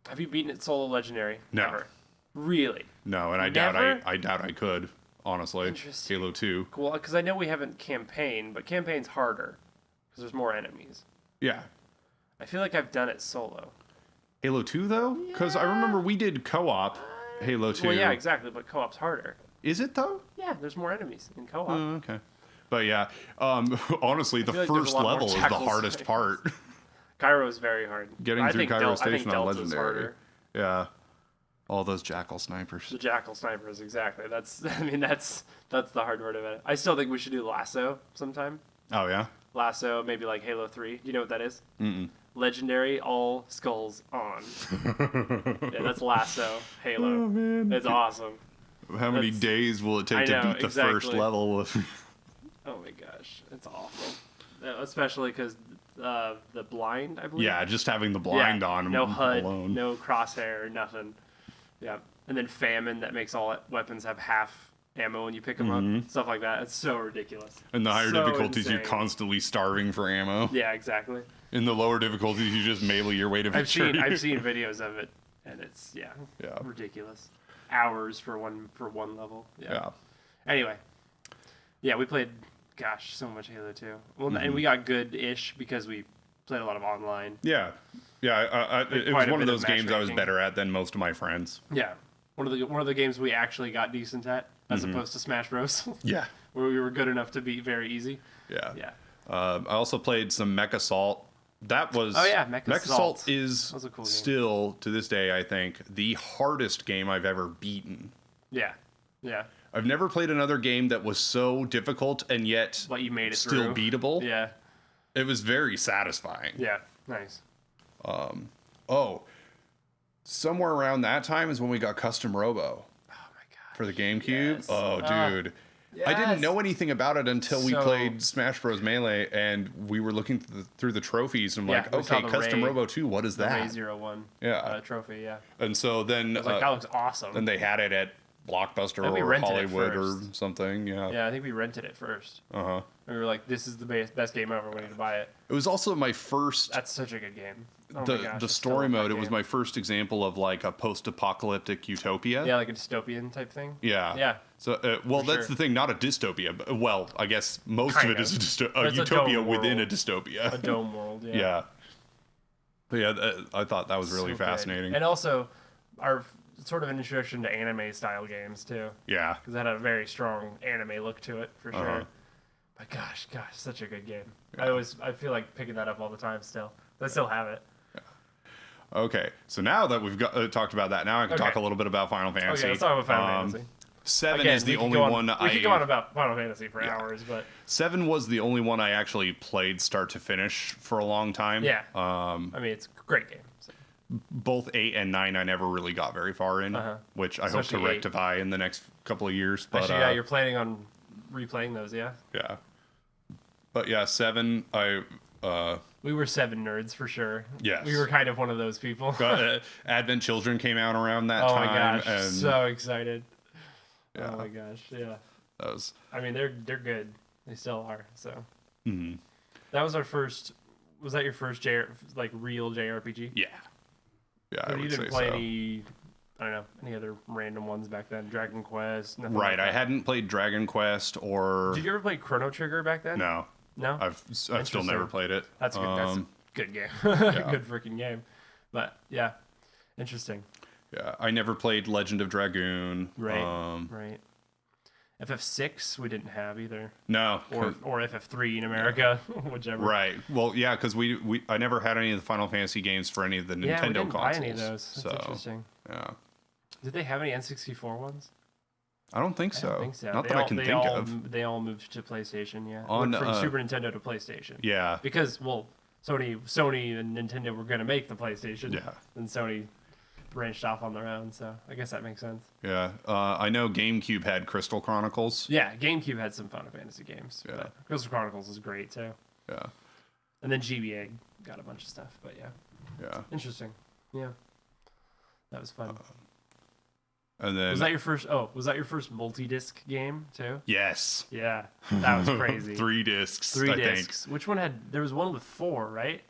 Have you beaten it solo legendary? No. Ever? Really? No, and I doubt I could. Honestly, Interesting. Halo 2. Cool, because I know we haven't campaign, but campaign's harder because there's more enemies. Yeah. I feel like I've done it solo. Halo 2 though, because I remember we did co-op Halo 2. Well, yeah, exactly, but co-op's harder. Is it though? Yeah, there's more enemies in co-op. Okay. But yeah, honestly, the first level is the hardest part. Cairo is very hard. Getting through Cairo Station on Delta's Legendary. Harder. Yeah. All those Jackal snipers. The Jackal snipers, exactly. That's the hard part of it. I still think we should do Lasso sometime. Oh yeah. Lasso, maybe like Halo 3. Do you know what that is? Mm-mm. Legendary, all skulls on. Yeah, that's Lasso, Halo. Oh, man. It's awesome. How many days will it take to beat the first level? Oh my gosh, it's awful. Especially because the blind, I believe. Yeah, just having the blind on no HUD, alone. no crosshair, nothing. Yeah, and then famine that makes all weapons have half ammo when you pick them up, stuff like that. It's so ridiculous. In the higher difficulties, insane. you're constantly starving for ammo. Yeah, exactly. In the lower difficulties, you just melee your way to victory. I've seen videos of it, and it's ridiculous. Hours for one level. Yeah. Anyway, yeah, we played, gosh, so much Halo 2. Well, and we got good-ish because we played a lot of online. Yeah, it was one of those games I was better at than most of my friends. Yeah, one of the games we actually got decent at, as opposed to Smash Bros. Yeah, where we were good enough to be very easy. Yeah. Yeah. I also played some Mech Assault. That was Mech Assault is a cool still to this day, I think, the hardest game I've ever beaten. Yeah. Yeah. I've never played another game that was so difficult and yet but you made it still through. beatable. Yeah. It was very satisfying. Yeah. Nice. Somewhere around that time is when we got Custom Robo. Oh my god. For the GameCube. Yes. Oh, dude. Yes. I didn't know anything about it until we played Smash Bros. Melee, and we were looking through the trophies, and I'm like, okay, Custom Robo 2, what is that? Ray 01 trophy, yeah. And so then... I was like, that looks awesome. Then they had it at Blockbuster or Hollywood or something, Yeah, I think we rented it first. Uh-huh. And we were like, this is the best game ever, we need to buy it. It was also my first... That's such a good game. Oh the story mode, it was my first example of like a post-apocalyptic utopia. Yeah, like a dystopian type thing. Yeah. Yeah. So, that's the thing, not a dystopia. But, well, I guess most of it is a utopia within a dystopia. A dome world, yeah. Yeah. But yeah, I thought that was really fascinating. Good. And also, our sort of an introduction to anime-style games, too. Yeah. Because that had a very strong anime look to it, for sure. But gosh, such a good game. Yeah. I feel like picking that up all the time still. I still have it. Okay, so now that we've talked about that, now I can talk a little bit about Final Fantasy. Okay, let's talk about Final Fantasy. 7 is the only one we could go on about Final Fantasy for hours, but 7 was the only one I actually played start to finish for a long time. Yeah. I mean, it's a great game. So. Both 8 and 9 I never really got very far in, which I hope to rectify in the next couple of years. But actually, you're planning on replaying those, yeah? Yeah. But yeah, 7, we were 7 nerds for sure. Yes. We were kind of one of those people. Advent Children came out around that time. Oh my gosh, and so excited. Yeah. Oh my gosh, yeah. That was. I mean, they're good. They still are. So. Mm-hmm. That was our first. Was that your first real JRPG? Yeah. Yeah. I you would didn't say play so. I don't know, any other random ones back then? Dragon Quest. Right. Like I hadn't played Dragon Quest or. Did you ever play Chrono Trigger back then? No. No. I've still never played it. That's good. That's a good game. Good freaking game. But yeah, interesting. Yeah, I never played Legend of Dragoon. Right. Right. FF6 we didn't have either. No. Or FF3 in America, whichever. Right. Well, yeah, because I never had any of the Final Fantasy games for any of the Nintendo we didn't consoles. buy any of those. That's interesting. Yeah. Did they have any N64 ones? I don't think so. I don't think so. Not that I can think of. They all moved to PlayStation, yeah. From Super Nintendo to PlayStation. Yeah. Because, Sony and Nintendo were going to make the PlayStation. Yeah. And Sony branched off on their own, so I guess that makes sense. Yeah. I know GameCube had Crystal Chronicles. Yeah, GameCube had some Final Fantasy games. Yeah. But Crystal Chronicles is great, too. Yeah. And then GBA got a bunch of stuff, but yeah. Yeah. Interesting. Yeah. That was fun. And then was that your first multi-disc game too? Yes. Yeah, that was crazy. 3 discs. I think. Which one had? There was one with 4, right?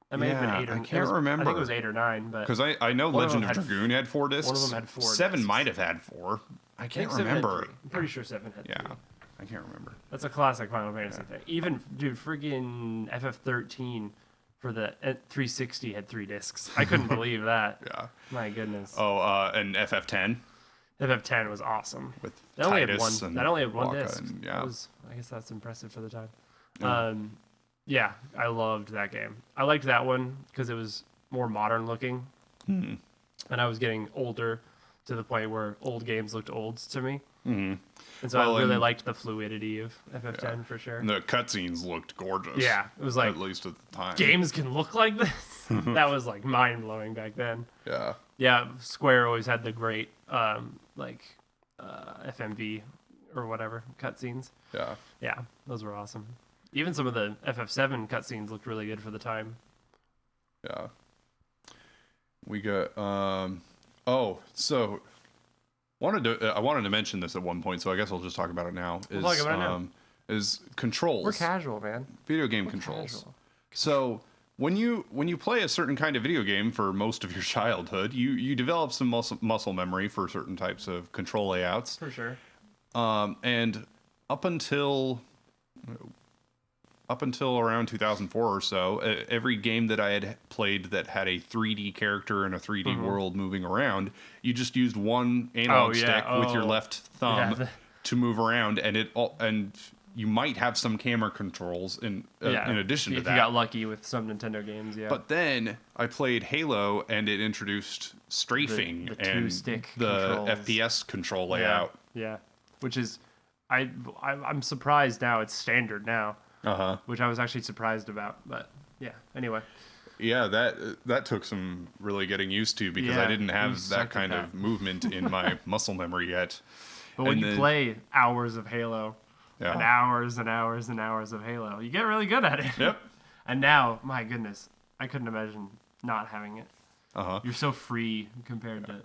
That may have been 8 or 9. I can't remember. I think it was 8 or 9, but because I know Legend of Dragoon had 4 discs. One of them had 4. 7 might have had 4. I can't remember. I'm pretty sure 7 had 3. Yeah, I can't remember. That's a classic Final Fantasy thing. Even friggin' FF13. For the 360 had 3 discs. I couldn't believe that. Yeah. My goodness. Oh, and FF10. FF10 was awesome. With that only had Titus one. That only had one Waka disc. And, yeah. I guess that's impressive for the time. Yeah. Yeah, I loved that game. I liked that one because it was more modern looking, and I was getting older to the point where old games looked old to me. Mm-hmm. And so I really liked the fluidity of FF10 for sure. The cutscenes looked gorgeous. Yeah, it was like, at least at the time. games can look like this. That was like mind blowing back then. Yeah. Yeah, Square always had the great FMV or whatever cutscenes. Yeah. Yeah, those were awesome. Even some of the FF7 cutscenes looked really good for the time. Yeah. We got I wanted to mention this at one point, so I guess I'll just talk about it now. We'll talk about it now. Is controls. We're casual, man. Video game controls. Casual. So when you play a certain kind of video game for most of your childhood, you develop some muscle memory for certain types of control layouts. For sure. And up until around 2004 or so, every game that I had played that had a 3D character and a 3D world moving around, you just used one analog stick with your left thumb to move around, and you might have some camera controls in addition to that. If you got lucky with some Nintendo games, yeah. But then I played Halo, and it introduced strafing the and two-stick the controls. FPS control layout. Yeah, which is, I'm surprised now it's standard now. Which I was actually surprised about, but yeah. Anyway. Yeah, that took some really getting used to because I didn't have that kind of movement in my muscle memory yet. But when you play hours of Halo, and hours and hours and hours of Halo, you get really good at it. Yep. And now, my goodness, I couldn't imagine not having it. You're so free compared to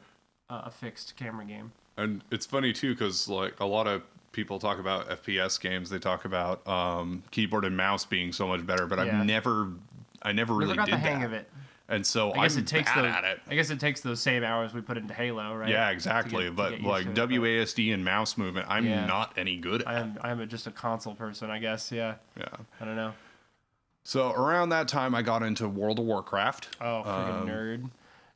a fixed camera game. And it's funny too, because like a lot of people talk about FPS games, they talk about keyboard and mouse being so much better, but I never really got did the hang that. of it. And so I guess I'm it takes bad at it. I guess it takes those same hours we put into Halo, right? Yeah, exactly. But like WASD and mouse movement, I'm not any good at. I'm just a console person, I guess. Yeah. Yeah. I don't know. So around that time, I got into World of Warcraft. Oh, freaking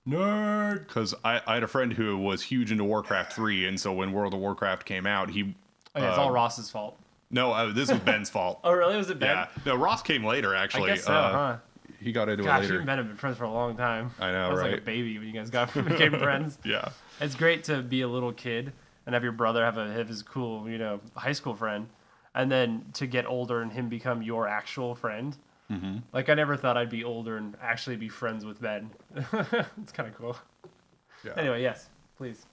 nerd! Because I had a friend who was huge into Warcraft 3, and so when World of Warcraft came out, he... it's all Ross's fault. No, this was Ben's fault. Oh, really? Was it Ben? Yeah. No, Ross came later, actually. I guess so, huh? He got into it Gosh, later. you and Ben have been friends for a long time. I know, I was right? like a baby when you guys became friends. Yeah. It's great to be a little kid and have your brother have his cool, high school friend, and then to get older and him become your actual friend. Mm-hmm. Like, I never thought I'd be older and actually be friends with Ben. It's kind of cool. Yeah. Anyway, yes, please.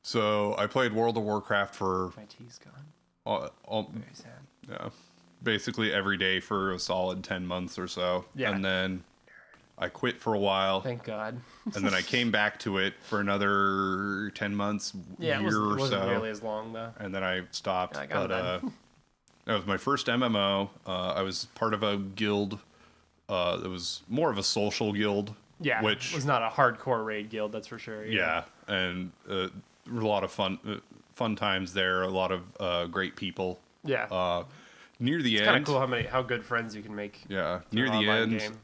So I played World of Warcraft for... My tea's gone. Very sad. Yeah. Basically every day for a solid 10 months or so. Yeah. And then I quit for a while. Thank God. And then I came back to it for another 10 months, year or so. It wasn't nearly as long, though. And then I stopped. I got that was my first MMO. I was part of a guild. It was more of a social guild. Yeah, which it was not a hardcore raid guild, that's for sure. Yeah, and a lot of fun times there. A lot of great people. Yeah. Near the end, it's kind of cool how good friends you can make. Yeah. Near the end, game.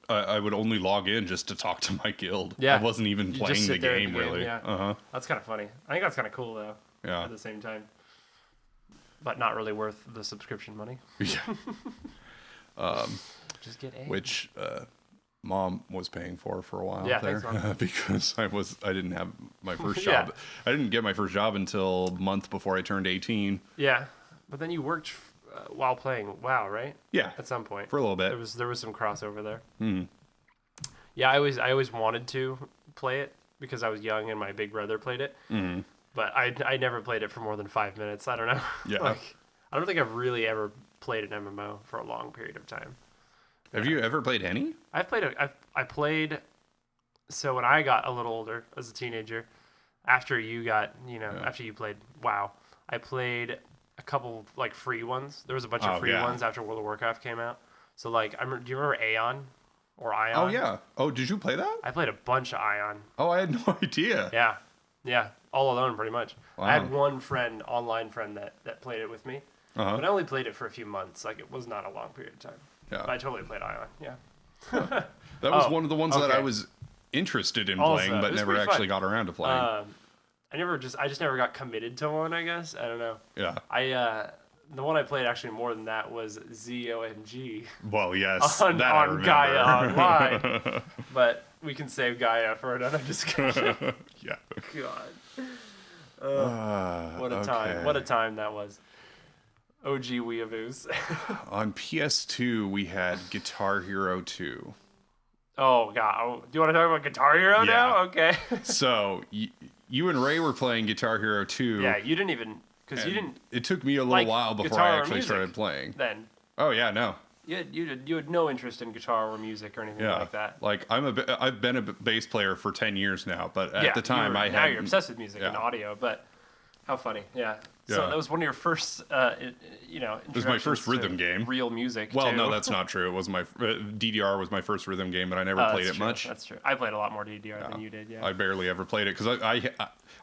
I would only log in just to talk to my guild. Yeah. I wasn't even playing the game really. Yeah. That's kind of funny. I think that's kind of cool though. Yeah. At the same time, but not really worth the subscription money. Yeah. Just get A. Which Mom was paying for a while there. Thanks, because I didn't have my first job. I didn't get my first job until a month before I turned 18. Yeah, but then you worked while playing WoW, right? Yeah, at some point for a little bit. There was some crossover there. Mm-hmm. Yeah, I always wanted to play it because I was young and my big brother played it. Mm-hmm. But I never played it for more than 5 minutes. I don't know. Yeah, I don't think I've really ever played an MMO for a long period of time. Have you ever played any? I played. So when I got a little older as a teenager, after you got, after you played WoW, I played a couple like free ones. There was a bunch of free ones after World of Warcraft came out. So like, do you remember Aeon or Ion? Oh yeah. Oh, did you play that? I played a bunch of Ion. Oh, I had no idea. Yeah, all alone pretty much. Wow. I had one online friend that played it with me, but I only played it for a few months. Like, it was not a long period of time. Yeah. But I totally played Ion. Yeah. That was one of the ones that I was interested in playing, but never actually got around to playing. I just never got committed to one, I guess. I don't know. Yeah. The one I played actually more than that was ZOMG. Well, yes. on Gaia Online. But We can save Gaia for another discussion. Yeah. God. What a time. What a time that was. OG weeaboos. On PS2, we had Guitar Hero 2. Oh, God. Oh, do you want to talk about Guitar Hero now? Okay. So, you and Ray were playing Guitar Hero 2. Yeah, you didn't even... Because you didn't... It took me a little while before I actually started playing. Then. Oh, yeah, no. You had no interest in guitar or music or anything like that. Like, I've been a bass player for 10 years now, but at the time now you're obsessed with music and audio, but... How funny, yeah. So that was one of your first, it was my first rhythm game. Real music. Well, too. no, that's not true. It was my DDR was my first rhythm game, but I never played it much. That's true. I played a lot more DDR than you did. Yeah. I barely ever played it because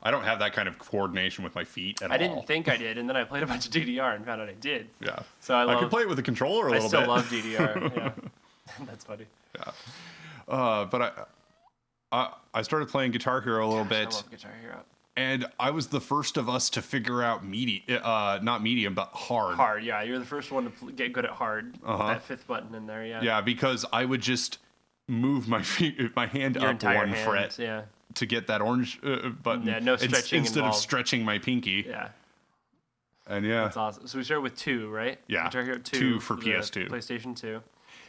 I don't have that kind of coordination with my feet at all. I didn't think I did, and then I played a bunch of DDR and found out I did. Yeah. So I could play it with a controller a little bit. I still love DDR. Yeah. That's funny. Yeah. But I started playing Guitar Hero a little bit. I love Guitar Hero. And I was the first of us to figure out not medium, but hard. Hard, yeah. You're the first one to get good at hard. That fifth button in there, yeah. Yeah, because I would just move my hand Your up one hand, fret to get that orange button. Yeah, no stretching instead involved. of stretching my pinky. Yeah. And That's awesome. So we started with 2, right? Yeah. Guitar Hero 2 for PS2. PlayStation 2.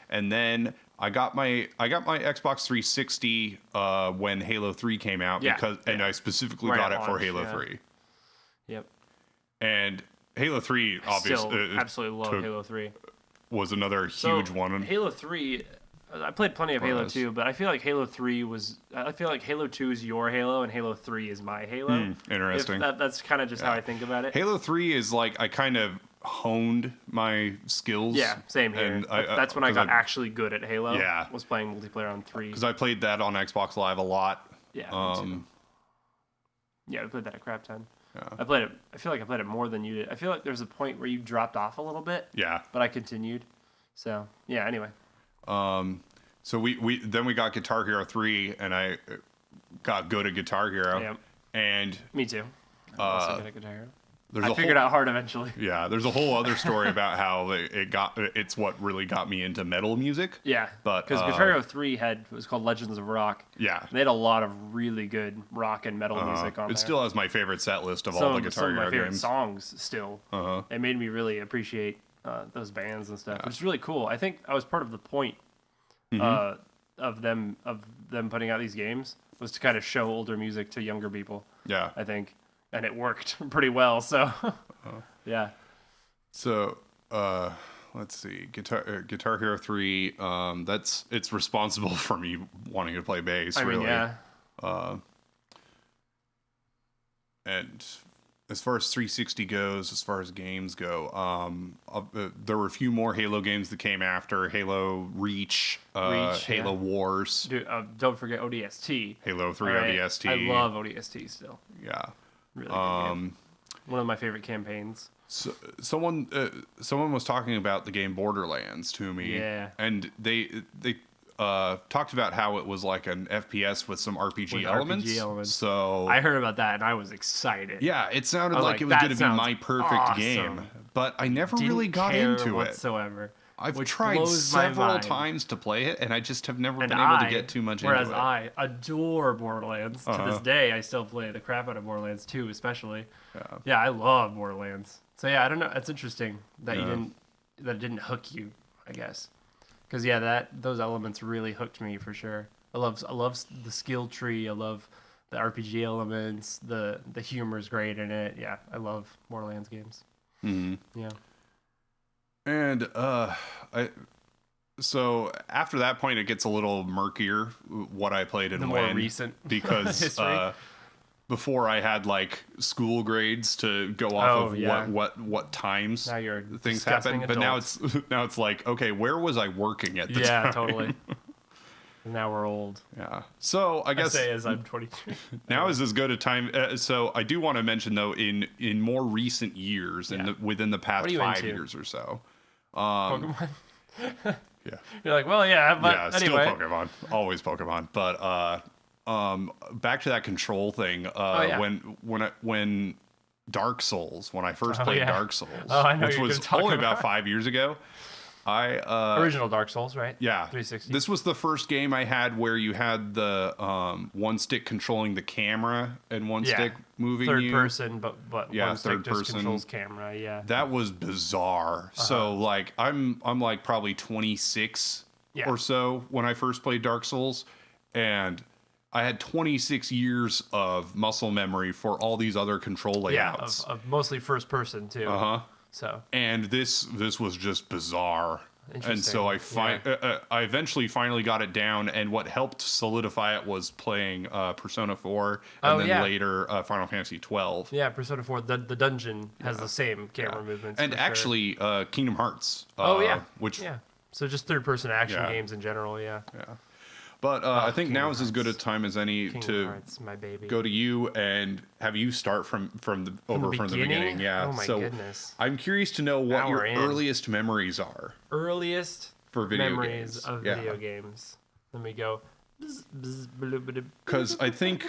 And then I got my Xbox 360 when Halo 3 came out and I specifically got it for Halo 3. Yep. And Halo 3 obviously absolutely love Halo 3. Was another huge one. Halo 3 I played plenty of Halo 2, but I feel like Halo 2 is your Halo and Halo 3 is my Halo. Interesting. That's kind of just how I think about it. Halo 3 is like I kind of honed my skills. Yeah, same here. And that's when I got actually good at Halo. Yeah. Was playing multiplayer on 3. Because I played that on Xbox Live a lot. Yeah, me too. Yeah, I played that a crap ton. Yeah. I feel like I played it more than you did. I feel like there was a point where you dropped off a little bit. Yeah. But I continued. So, yeah, anyway. So we got Guitar Hero 3 and I got good at Guitar Hero. Yep. And me too. I'm also good at Guitar Hero. I figured out hard eventually. Yeah, there's a whole other story about how it's what really got me into metal music. Yeah, but because Guitar Hero 3 was called Legends of Rock. Yeah, they had a lot of really good rock and metal music on there. It still has my favorite set list of all the Guitar Hero games. Some of my favorite songs still. It made me really appreciate those bands and stuff. Which is really cool. I think I was part of the point of them putting out these games was to kind of show older music to younger people. Yeah, I think. And it worked pretty well, so yeah. So let's see, Guitar Hero 3. It's responsible for me wanting to play bass. I mean, really. Yeah. And as far as 360 goes, as far as games go, there were a few more Halo games that came after Halo Reach, Halo Wars. Dude, don't forget ODST. Halo 3 ODST. I love ODST still. Yeah. Really good game. One of my favorite campaigns. So, someone was talking about the game Borderlands to me. Yeah. And they talked about how it was like an FPS with some RPG elements. So I heard about that and I was excited. Yeah, it sounded like it was going to be my perfect game, but I never really got into it whatsoever. I've tried several times to play it, and I just have never been able to get too much into it. Whereas I adore Borderlands. To this day, I still play the crap out of Borderlands 2, especially. Yeah, I love Borderlands. So yeah, I don't know. It's interesting that it didn't hook you, I guess. Because those elements really hooked me for sure. I love the skill tree. I love the RPG elements. The humor is great in it. Yeah, I love Borderlands games. Mm-hmm. Yeah. And so after that point, it gets a little murkier what I played and when. More recent because before I had like school grades to go off of what times things happen. But now it's like, okay, where was I working at the time? Yeah, totally. Now we're old. Yeah. So I guess as I'm 22. Now is as good a time. So I do want to mention though, in more recent years, within the past 5 years or so, Pokemon. Yeah. You're like, well, yeah, but anyway. Still Pokemon. Always Pokemon. But back to that control thing. When Dark Souls, when I first played Dark Souls, which was only about 5 years ago. Original Dark Souls, right? Yeah. 360. This was the first game I had where you had the one stick controlling the camera and one stick moving third you. Person, but one stick just controls camera. Yeah. That was bizarre. So like I'm like probably 26 or so when I first played Dark Souls, and I had 26 years of muscle memory for all these other control layouts. Yeah, of mostly first person too. So. And this was just bizarre. And so I eventually finally got it down, and what helped solidify it was playing Persona 4 and later Final Fantasy 12. Yeah, Persona 4, the dungeon has the same camera movements. And actually Kingdom Hearts. So just third-person action games in general, Yeah. But I think now is as good a time as any to my baby. go to you and have you start from the beginning. Yeah. Oh my goodness. I'm curious to know what your earliest memories are. Earliest for video memories games. of video games. Let me go. Because I think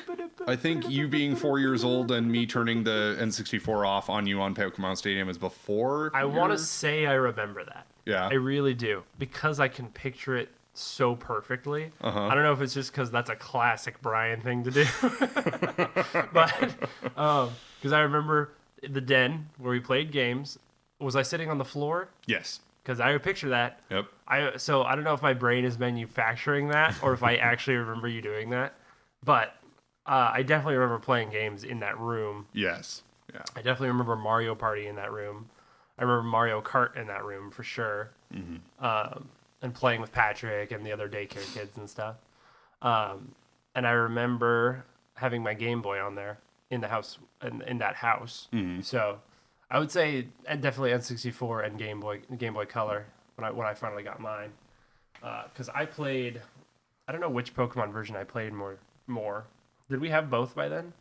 you being 4 years old and me turning the N64 off on you on Pokemon Stadium is before. I want to say I remember that. Yeah. I really do, because I can picture it so perfectly. I don't know if it's just because that's a classic Brian thing to do, but because I remember the den where we played games. Was I sitting on the floor? Yes. Because I would picture that. Yep. So I don't know if my brain is manufacturing that or if I actually remember you doing that, but I definitely remember playing games in that room. Yes. Yeah. I definitely remember Mario Party in that room. I remember Mario Kart in that room for sure. And playing with Patrick and the other daycare kids and stuff. And I remember having my Game Boy on there in the house, in that house. So I would say definitely N64 and Game Boy Color when I finally got mine. Because I played, I don't know which Pokemon version I played more. Did we have both by then?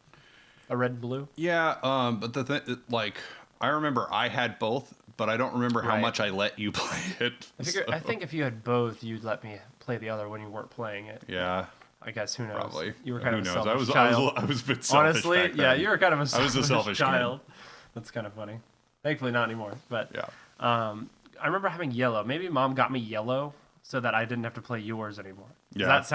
A red and blue? Yeah, but the thing, like, I remember I had both, but I don't remember how much I let you play it. I think if you had both, you'd let me play the other when you weren't playing it. Yeah. I guess, who knows? Probably. You were kind of a selfish child. I was a bit selfish. Honestly, back then. you were kind of a selfish child. Kid. That's kind of funny. Thankfully, not anymore. But yeah. I remember having yellow. Maybe Mom got me yellow so that I didn't have to play yours anymore. Yeah, that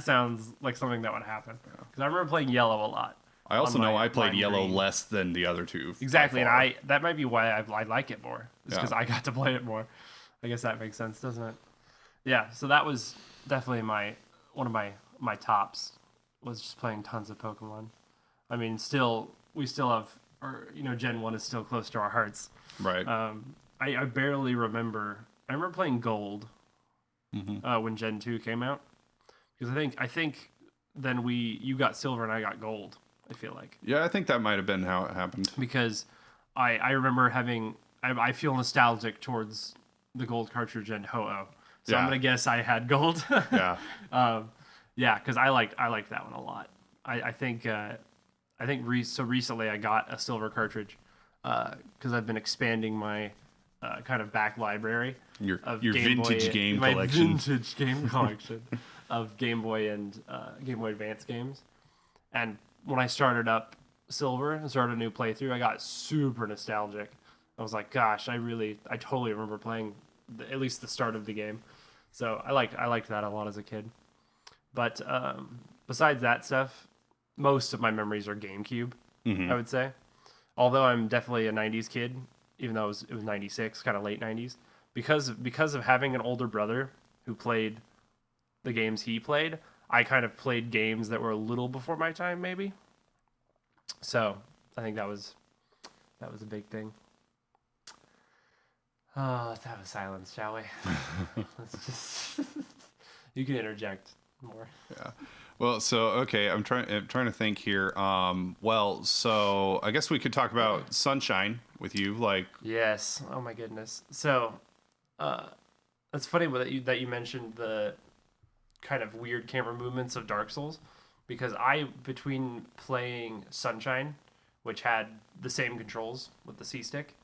sounds like something that would happen. Because I remember playing yellow a lot. I also know I played yellow less than the other two. Exactly, and that might be why I like it more. It's because I got to play it more. I guess that makes sense, doesn't it? Yeah, so that was definitely one of my tops, was just playing tons of Pokemon. I mean, we still have, Gen 1 is still close to our hearts. Right. I barely remember. I remember playing Gold when Gen 2 came out, because I think then you got Silver and I got Gold. I feel like. Yeah, I think that might have been how it happened. Because I remember I feel nostalgic towards the Gold cartridge and Ho-Oh. So I'm gonna guess I had Gold. Yeah. Because I liked that one a lot. I think recently I got a Silver cartridge because I've been expanding my kind of back library of your vintage game collection. My vintage game collection of Game Boy and Game Boy Advance games. And when I started up Silver and started a new playthrough, I got super nostalgic. I was like, gosh, I totally remember playing at least the start of the game. So I liked that a lot as a kid. But besides that stuff, most of my memories are GameCube, I would say. Although I'm definitely a 90s kid, even though it was 96, kind of late 90s. Because of having an older brother who played the games he played, I kind of played games that were a little before my time, maybe. So I think that was a big thing. Oh, let's have a silence, shall we? Let's just you can interject more. Yeah. Well, so okay, I'm trying to think here. Well, so I guess we could talk about Sunshine with you, like. Yes. Oh my goodness. So, it's funny that you mentioned the kind of weird camera movements of Dark Souls, because between playing Sunshine, which had the same controls with the C-stick,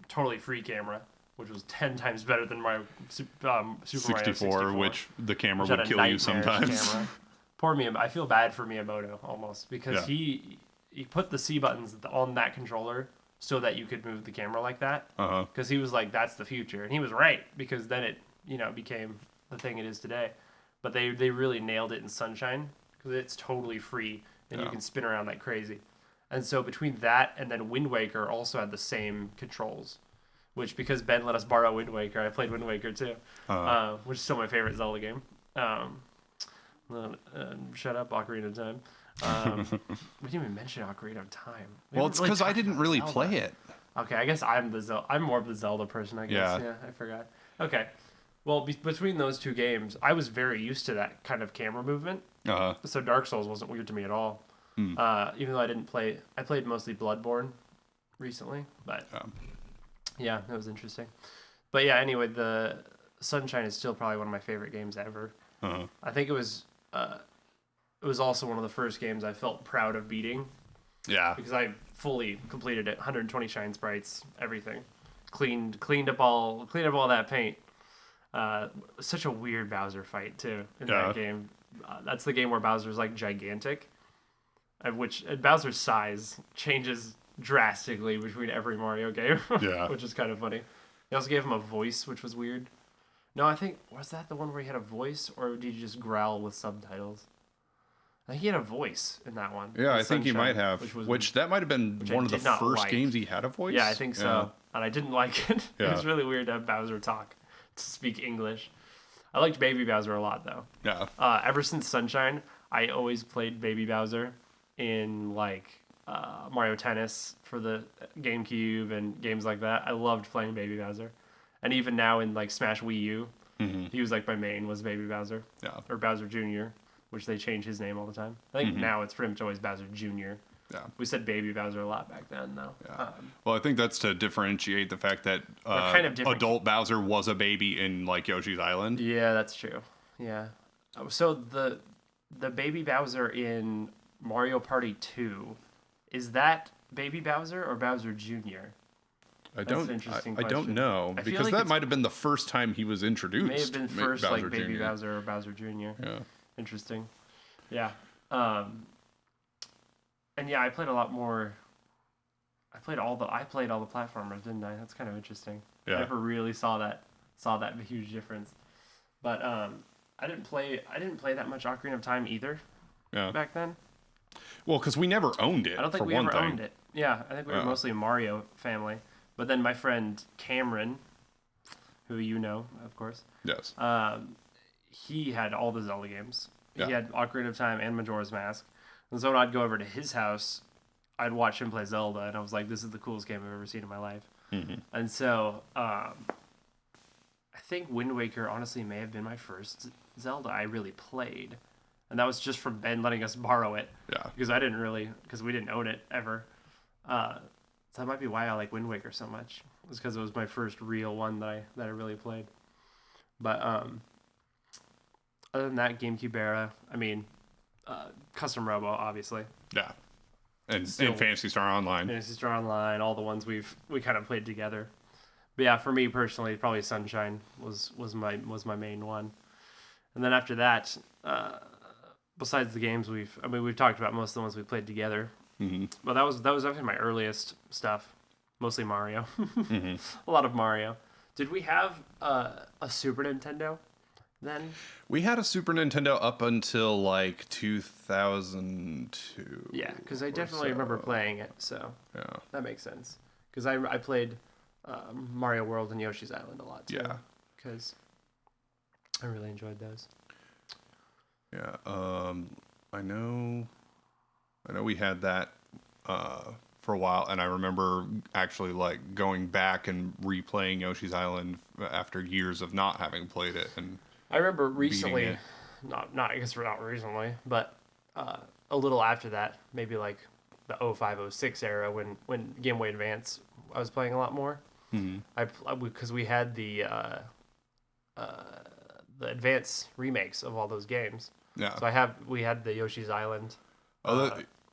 totally free camera, which was 10 times better than my Super Mario 64, which the camera would kill you sometimes. Poor Miyamoto. I feel bad for Miyamoto almost, because he put the C buttons on that controller so that you could move the camera like that. Uh-huh. Because he was like, that's the future. And he was right, because then it, became the thing it is today. But they really nailed it in Sunshine, because it's totally free, and you can spin around like crazy. And so between that and then Wind Waker also had the same controls, which, because Ben let us borrow Wind Waker, I played Wind Waker too, which is still my favorite Zelda game. Shut up, Ocarina of Time. We didn't even mention Ocarina of Time. Well, it's because I didn't really play it. Okay, I guess I'm more of the Zelda person, I guess. Yeah, I forgot. Okay. Well, between those two games, I was very used to that kind of camera movement. So Dark Souls wasn't weird to me at all. Even though I played mostly Bloodborne recently, but yeah, that was interesting. But yeah, anyway, the Sunshine is still probably one of my favorite games ever. I think it was also one of the first games I felt proud of beating. Yeah. Because I fully completed it, 120 shine sprites, everything, cleaned up all that paint. Such a weird Bowser fight too in that game. That's the game where Bowser's like gigantic, which Bowser's size changes drastically between every Mario game. Yeah. Which is kind of funny. They also gave him a voice, which was weird. No, I think, was that the one where he had a voice, or did he just growl with subtitles? I think he had a voice in that one. Yeah, I think he might have. Which that might have been one of the first games he had a voice. Yeah, I think so. And I didn't like it. It was really weird to have Bowser to speak English. I liked Baby Bowser a lot, though. Yeah. Ever since Sunshine, I always played Baby Bowser in Mario Tennis for the GameCube and games like that. I loved playing Baby Bowser. And even now in Smash Wii U, he was my main was Baby Bowser. Yeah. Or Bowser Jr., which they change his name all the time. I think now it's pretty much always Bowser Jr. Yeah. We said Baby Bowser a lot back then, though. Yeah. Well, I think that's to differentiate the fact that adult Bowser was a baby in Yoshi's Island. Yeah, that's true. Yeah. So the Baby Bowser in Mario Party 2, is that Baby Bowser or Bowser Jr.? I don't know, because that might have been the first time he was introduced. May have been first Baby Bowser or Bowser Jr. Yeah. Interesting. Yeah. And yeah, I played a lot more. I played all the platformers, didn't I? That's kind of interesting. Yeah. I never really saw that huge difference. But I didn't play that much Ocarina of Time either. Yeah. Back then. Well, because we never owned it. I don't think we ever owned it. Yeah, I think we were mostly a Mario family. But then my friend Cameron, who you know, of course. Yes. He had all the Zelda games. Yeah. He had Ocarina of Time and Majora's Mask. And so when I'd go over to his house, I'd watch him play Zelda, and I was like, this is the coolest game I've ever seen in my life. Mm-hmm. And so I think Wind Waker, honestly, may have been my first Zelda I really played. And that was just from Ben letting us borrow it. Yeah. Because we didn't own it ever. So that might be why I like Wind Waker so much. It's because it was my first real one that I really played. But other than that, GameCube era, Custom Robo, obviously. Yeah. And Phantasy Star Online. Phantasy Star Online, all the ones we kind of played together. But yeah, for me personally, probably Sunshine was my main one. And then after that, besides the games we've talked about most of the ones we played together. Mm-hmm. But that was actually my earliest stuff, mostly Mario. Mm-hmm. A lot of Mario. Did we have a Super Nintendo then? We had a Super Nintendo up until 2002. Yeah, because I definitely remember playing it, so yeah, that makes sense. Because I played Mario World and Yoshi's Island a lot too. Yeah, because I really enjoyed those. Yeah, I know we had that for a while, and I remember actually going back and replaying Yoshi's Island after years of not having played it. And I remember recently, not recently, but a little after that, maybe the 05-06 era when Game Boy Advance I was playing a lot more. Mm-hmm. Because we had the Advance remakes of all those games. Yeah. So we had the Yoshi's Island.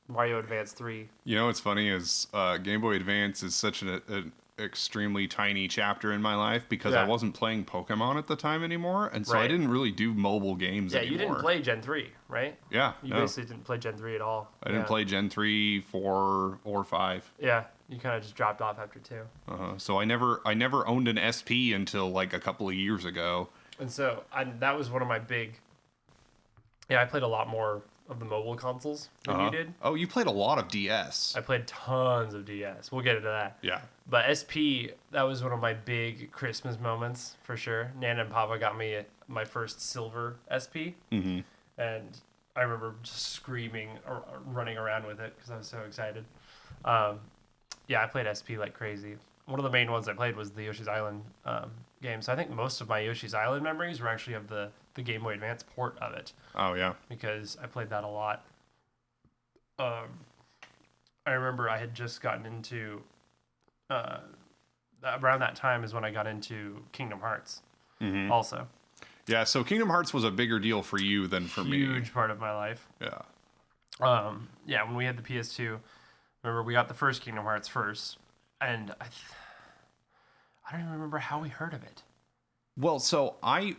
Mario Advance 3. You know what's funny is Game Boy Advance is such an extremely tiny chapter in my life because I wasn't playing Pokemon at the time anymore, and so I didn't really do mobile games anymore. Yeah, you didn't play Gen 3, right? Yeah. You basically didn't play Gen 3 at all. I didn't play Gen 3, 4, or 5. Yeah. You kind of just dropped off after 2. So I never owned an SP until like a couple of years ago. And so that was one of my big. Yeah, I played a lot more of the mobile consoles than you did. Oh, you played a lot of DS. I played tons of DS. We'll get into that. Yeah. But SP, that was one of my big Christmas moments for sure. Nana and Papa got me my first silver SP. Mm-hmm. And I remember just screaming or running around with it because I was so excited. Yeah, I played SP like crazy. One of the main ones I played was the Yoshi's Island game. So I think most of my Yoshi's Island memories were actually of the Game Boy Advance port of it. Oh, yeah. Because I played that a lot. I remember I had just gotten into... around that time is when I got into Kingdom Hearts also. Yeah, so Kingdom Hearts was a bigger deal for you than for me. Huge part of my life. Yeah. Yeah, when we had the PS2, remember we got the first Kingdom Hearts first, and I don't even remember how we heard of it. Well, so I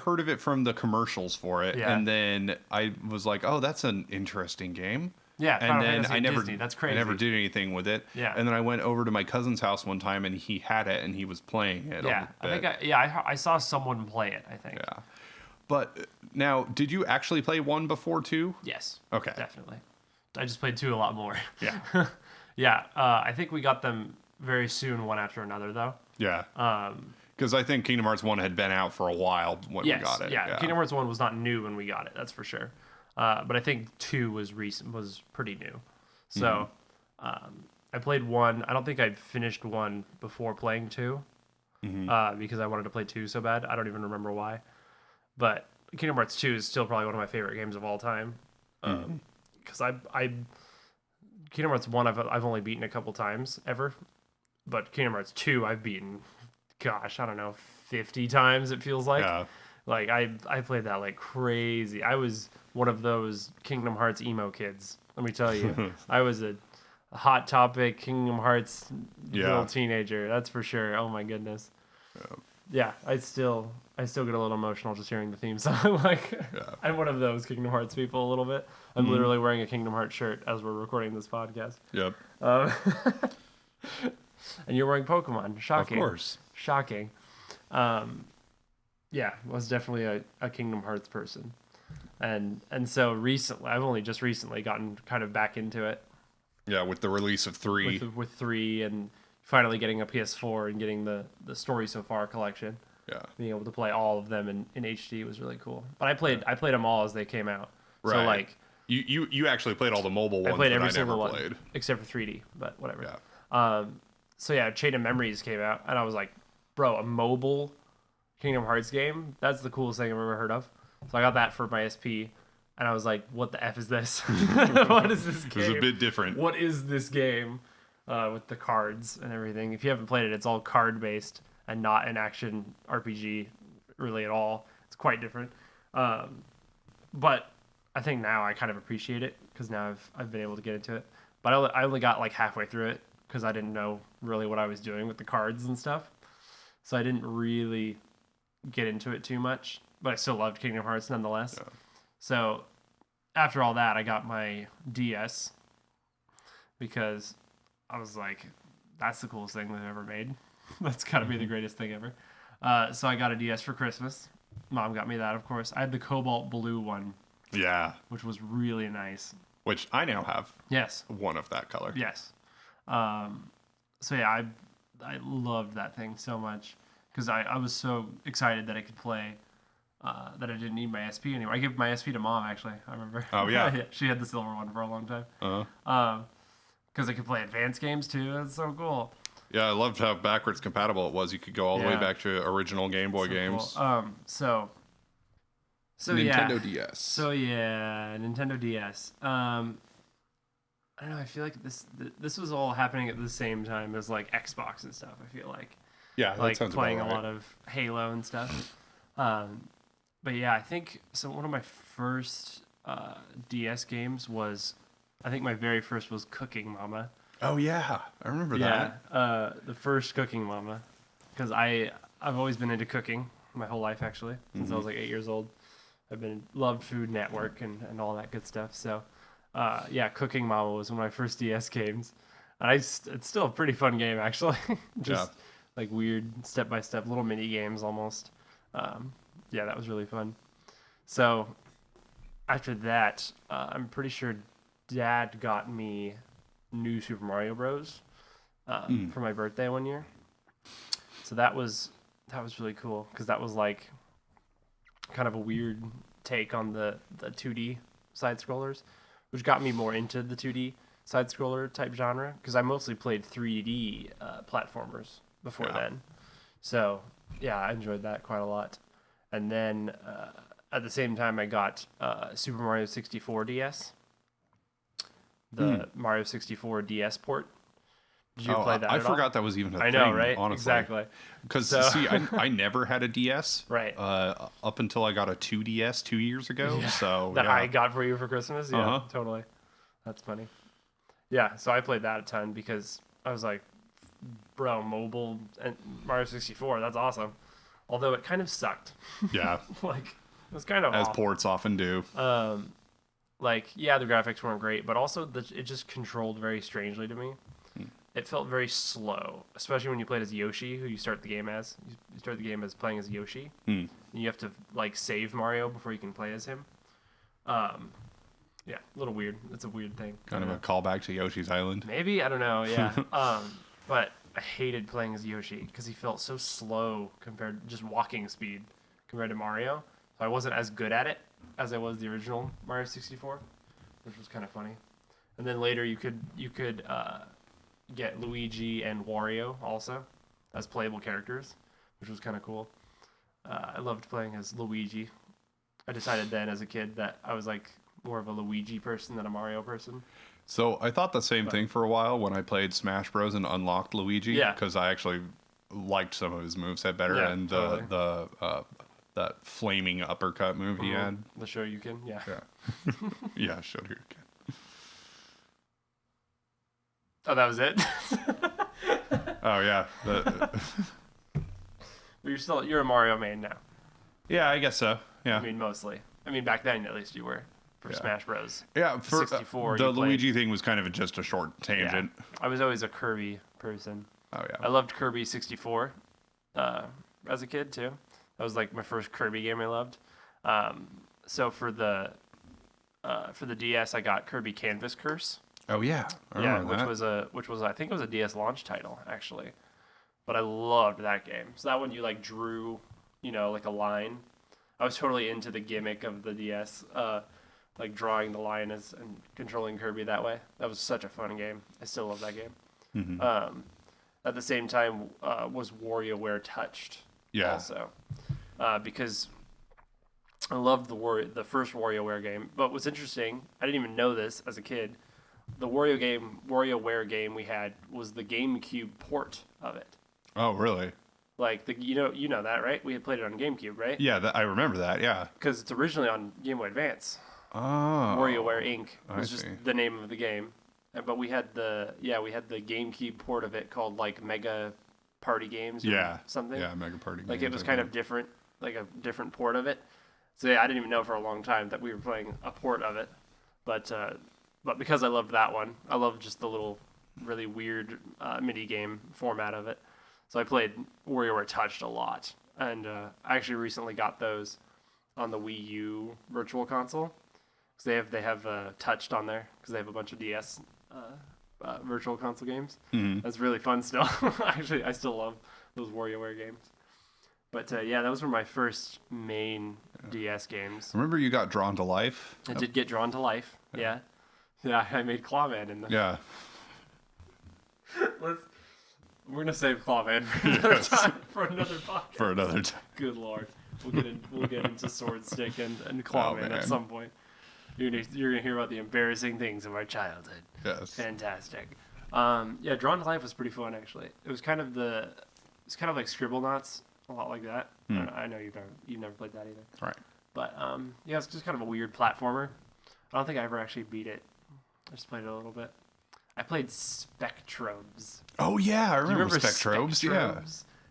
heard of it from the commercials for it, and then I was like, "Oh, that's an interesting game." Yeah, and then I never Disney. That's crazy. I never did anything with it. Yeah, and then I went over to my cousin's house one time, and he had it, and he was playing it. Yeah, I saw someone play it. I think. Yeah, but now, did you actually play 1 before 2? Yes. Okay. Definitely. I just played 2 a lot more. Yeah. Yeah. I think we got them very soon, one after another, though. Yeah. Because I think Kingdom Hearts 1 had been out for a while when we got it. Yeah, Kingdom Hearts 1 was not new when we got it, that's for sure. But I think 2 was pretty new. So I played 1. I don't think I finished 1 before playing 2 because I wanted to play 2 so bad. I don't even remember why. But Kingdom Hearts 2 is still probably one of my favorite games of all time. Because Kingdom Hearts 1 I've only beaten a couple times ever. But Kingdom Hearts 2 I've beaten... Gosh, I don't know, 50 times it feels like. Yeah. Like I played that like crazy. I was one of those Kingdom Hearts emo kids. Let me tell you, I was a Hot Topic Kingdom Hearts little teenager. That's for sure. Oh my goodness. Yeah, I still get a little emotional just hearing the theme song. I'm one of those Kingdom Hearts people a little bit. I'm literally wearing a Kingdom Hearts shirt as we're recording this podcast. Yep. And you're wearing Pokemon. Shocking. Of course. Shocking. Yeah, was definitely a Kingdom Hearts person. And so recently, I've only just recently gotten kind of back into it. Yeah, with the release of 3. With 3 and finally getting a PS4 and getting the Story So Far collection. Yeah. Being able to play all of them in HD was really cool. But I played them all as they came out. Right. So like you actually played all the mobile ones. I played every that single I never one played. except for 3D, but whatever. Yeah. So yeah, Chain of Memories came out, and I was like, bro, a mobile Kingdom Hearts game? That's the coolest thing I've ever heard of. So I got that for my SP, and I was like, what the F is this? What is this game? It was a bit different. What is this game with the cards and everything? If you haven't played it, it's all card-based and not an action RPG really at all. It's quite different. But I think now I kind of appreciate it because now I've been able to get into it. But I only got like halfway through it because I didn't know really what I was doing with the cards and stuff. So I didn't really get into it too much, but I still loved Kingdom Hearts nonetheless. Yeah. So after all that, I got my DS because I was like, that's the coolest thing they've ever made. That's got to be the greatest thing ever. So I got a DS for Christmas. Mom got me that, of course. I had the Cobalt Blue one. Yeah. Which was really nice. Which I now have. Yes. One of that color. Yes. So yeah, I loved that thing so much because I was so excited that I could play that I didn't need my SP anymore. I gave my SP to Mom, actually. I remember. Oh, yeah. She had the silver one for a long time. Uh-huh. Because I could play advanced games, too. That's so cool. Yeah, I loved how backwards compatible it was. You could go all the way back to original Game Boy games. Cool. So Nintendo DS. So yeah, Nintendo DS. I don't know. I feel like this was all happening at the same time as like Xbox and stuff. I feel like. Yeah, that like sounds playing about right. a lot of Halo and stuff. But yeah, I think so. One of my first DS games was, I think my very first was Cooking Mama. Oh yeah, I remember that. Yeah, the first Cooking Mama, because I've always been into cooking my whole life actually since I was like 8 years old. I've loved Food Network and all that good stuff. So, yeah, Cooking Mama was one of my first DS games. It's still a pretty fun game, actually. Just like weird step-by-step little mini games almost. Yeah, that was really fun. So after that, I'm pretty sure Dad got me New Super Mario Bros. For my birthday one year. So that was really cool because that was like kind of a weird take on the 2D side scrollers, which got me more into the 2D side scroller type genre because I mostly played 3D platformers before then. So yeah, I enjoyed that quite a lot. And then at the same time, I got Super Mario 64 DS, the Mario 64 DS port. Did you play that? I forgot that was even a thing. I know, right? Honestly. Exactly. Because see, I never had a DS. Right. Up until I got a 2DS 2 years ago. Yeah. So that I got for you for Christmas. Yeah, totally. That's funny. Yeah, so I played that a ton because I was like, bro, mobile and Mario 64. That's awesome. Although it kind of sucked. Yeah. Like it was kind of as awful. Ports often do. Like yeah, the graphics weren't great, but also it just controlled very strangely to me. It felt very slow, especially when you played as Yoshi, who you start the game as. You start the game as playing as Yoshi, and you have to like save Mario before you can play as him. Yeah, a little weird. It's a weird thing. Kind of a callback to Yoshi's Island. Maybe, I don't know. Yeah. But I hated playing as Yoshi because he felt so slow compared to just walking speed compared to Mario. So I wasn't as good at it as I was the original Mario 64, which was kind of funny. And then later you could get Luigi and Wario also as playable characters, which was kind of cool. I loved playing as Luigi. I decided then as a kid that I was like more of a Luigi person than a Mario person. So I thought the same thing for a while when I played Smash Bros. And unlocked Luigi because I actually liked some of his moveset better and that flaming uppercut move he had. The Shoryuken, yeah. Yeah, Shoryuken. Oh, that was it? Oh, yeah. You're a Mario main now. Yeah, I guess so. Yeah. I mean, mostly. I mean, back then, at least you were for Smash Bros. Yeah, for 64, the Luigi thing was kind of just a short tangent. Yeah. I was always a Kirby person. Oh, yeah. I loved Kirby 64 as a kid, too. That was like my first Kirby game I loved. So for the DS, I got Kirby Canvas Curse. Oh yeah, which was I think it was a DS launch title actually, but I loved that game. So that one you like drew, like a line. I was totally into the gimmick of the DS, like drawing the line and controlling Kirby that way. That was such a fun game. I still love that game. Mm-hmm. At the same time, was WarioWare Touched. Yeah. Also, because I loved the first WarioWare game. But what's interesting, I didn't even know this as a kid. The WarioWare game we had was the GameCube port of it. Oh, really? Like you know that, right? We had played it on GameCube, right? Yeah, I remember that. Yeah. Because it's originally on Game Boy Advance. Oh. WarioWare Inc. was just the name of the game, but we had the GameCube port of it called like Mega Party Games. Or something. Yeah, Mega Party Games. Like it was kind of different, like a different port of it. So yeah, I didn't even know for a long time that we were playing a port of it, but because I loved that one, I loved just the little really weird mini game format of it. So I played WarioWare Touched a lot, and I actually recently got those on the Wii U Virtual Console because they have Touched on there because they have a bunch of DS Virtual Console games. Mm-hmm. That's really fun still. Actually, I still love those WarioWare games. But yeah, those were my first main DS games. Remember you got Drawn to Life? I did get Drawn to Life. Yeah. Yeah, I made Clawman in them. Yeah. We're gonna save Clawman for another time, for another podcast. For another time. Good lord, we'll get into Sword Stick and Clawman at some point. You're gonna hear about the embarrassing things of our childhood. Yes. Fantastic. Yeah, Drawn to Life was pretty fun actually. It was kind of like Scribblenauts, a lot like that. I know you've never played that either. Right. But yeah, it's just kind of a weird platformer. I don't think I ever actually beat it. I just played it a little bit. I played Spectrobes. Oh yeah, I remember Spectrobes. Yeah.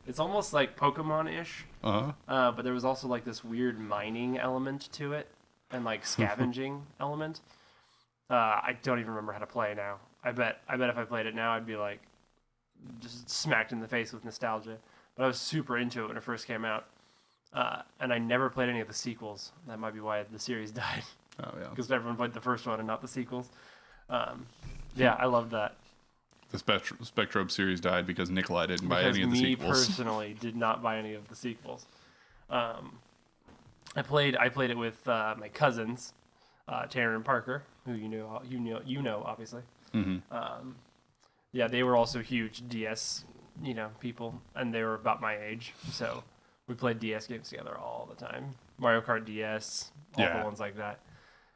It's almost like Pokemon-ish. But there was also like this weird mining element to it and like scavenging element. I don't even remember how to play now. I bet if I played it now, I'd be like just smacked in the face with nostalgia. But I was super into it when it first came out, and I never played any of the sequels. That might be why the series died. Oh yeah. Because everyone played the first one and not the sequels. Yeah, I loved that. The Spectrum series died because Nicolai didn't buy any of the sequels. Me personally did not buy any of the sequels. I played it with my cousins, Tanner and Parker, who you know obviously. Mm-hmm. Yeah, they were also huge DS, people, and they were about my age, so we played DS games together all the time. Mario Kart DS, all the ones like that.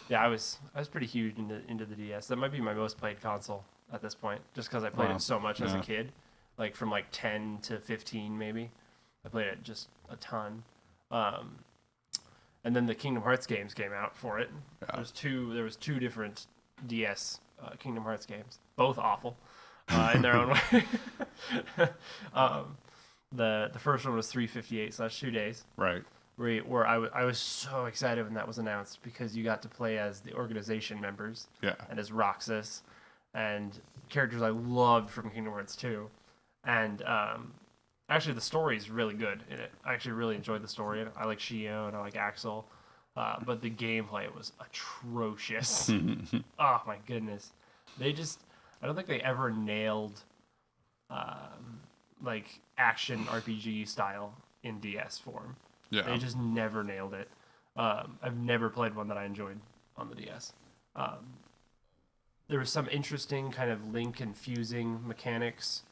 Yeah, I was pretty huge into the DS. That might be my most played console at this point, just because I played it so much as a kid, like from like 10 to 15 maybe. I played it just a ton. And then the Kingdom Hearts games came out for it. Yeah. There was two different DS Kingdom Hearts games, both awful in their own way. The first one was 358/2 days. Right. Where I was so excited when that was announced because you got to play as the organization members. Yeah. And as Roxas and characters I loved from Kingdom Hearts 2. And actually the story is really good in it. I actually really enjoyed the story. I like Shio and I like Axel. But the gameplay was atrocious. Oh my goodness. I don't think they ever nailed like action RPG style in DS form. Yeah. They just never nailed it. I've never played one that I enjoyed on the DS. There was some interesting kind of link and fusing mechanics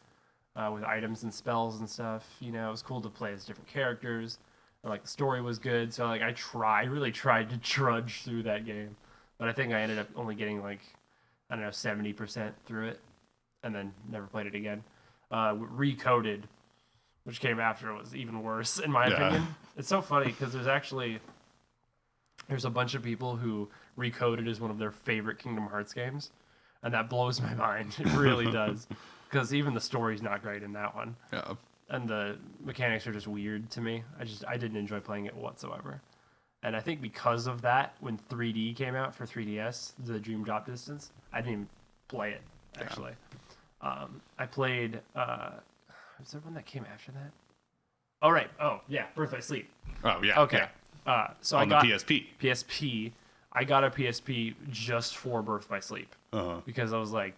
with items and spells and stuff. It was cool to play as different characters. And, like, the story was good, so like I really tried to trudge through that game. But I think I ended up only getting 70% through it, and then never played it again. Recoded, which came after, was even worse in my opinion. It's so funny because there's a bunch of people who Recoded as one of their favorite Kingdom Hearts games, and that blows my mind. It really does, because even the story's not great in that one. Yeah. And the mechanics are just weird to me. I didn't enjoy playing it whatsoever. And I think because of that, when 3D came out for 3DS, the Dream Drop Distance, I didn't even play it, actually. Yeah. I played... was there one that came after that? Oh, right. Oh, yeah. Birth by Sleep. Oh, yeah. Okay. Yeah. So on I got the PSP. PSP. I got a PSP just for Birth by Sleep. Because I was like,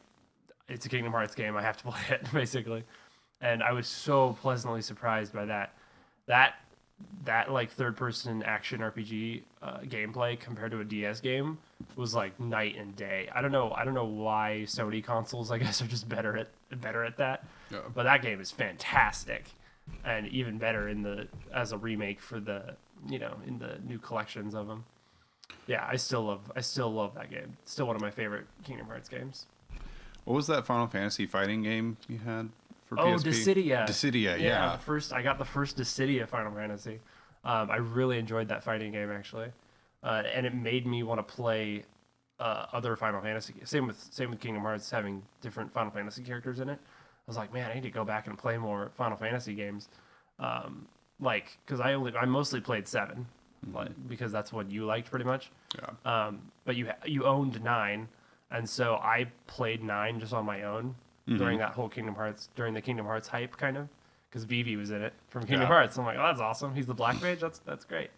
it's a Kingdom Hearts game. I have to play it, basically. And I was so pleasantly surprised by that. That like third-person action RPG gameplay compared to a DS game was like night and day. I don't know why Sony consoles, I guess, are just better at that. Yeah. But that game is fantastic, and even better as a remake for the in the new collections of them. Yeah, I still love that game. Still one of my favorite Kingdom Hearts games. What was that Final Fantasy fighting game you had for PSP? Dissidia. Dissidia, yeah. I got the first Dissidia Final Fantasy. I really enjoyed that fighting game, actually, and it made me want to play other Final Fantasy games. Same with Kingdom Hearts having different Final Fantasy characters in it. I was like, man, I need to go back and play more Final Fantasy games, because I mostly played 7, because that's what you liked pretty much. Yeah. But you owned 9, and so I played 9 just on my own during that whole Kingdom Hearts hype, kind of, because Vivi was in it from Kingdom Hearts. I'm like, oh, that's awesome. He's the Black Mage. That's great.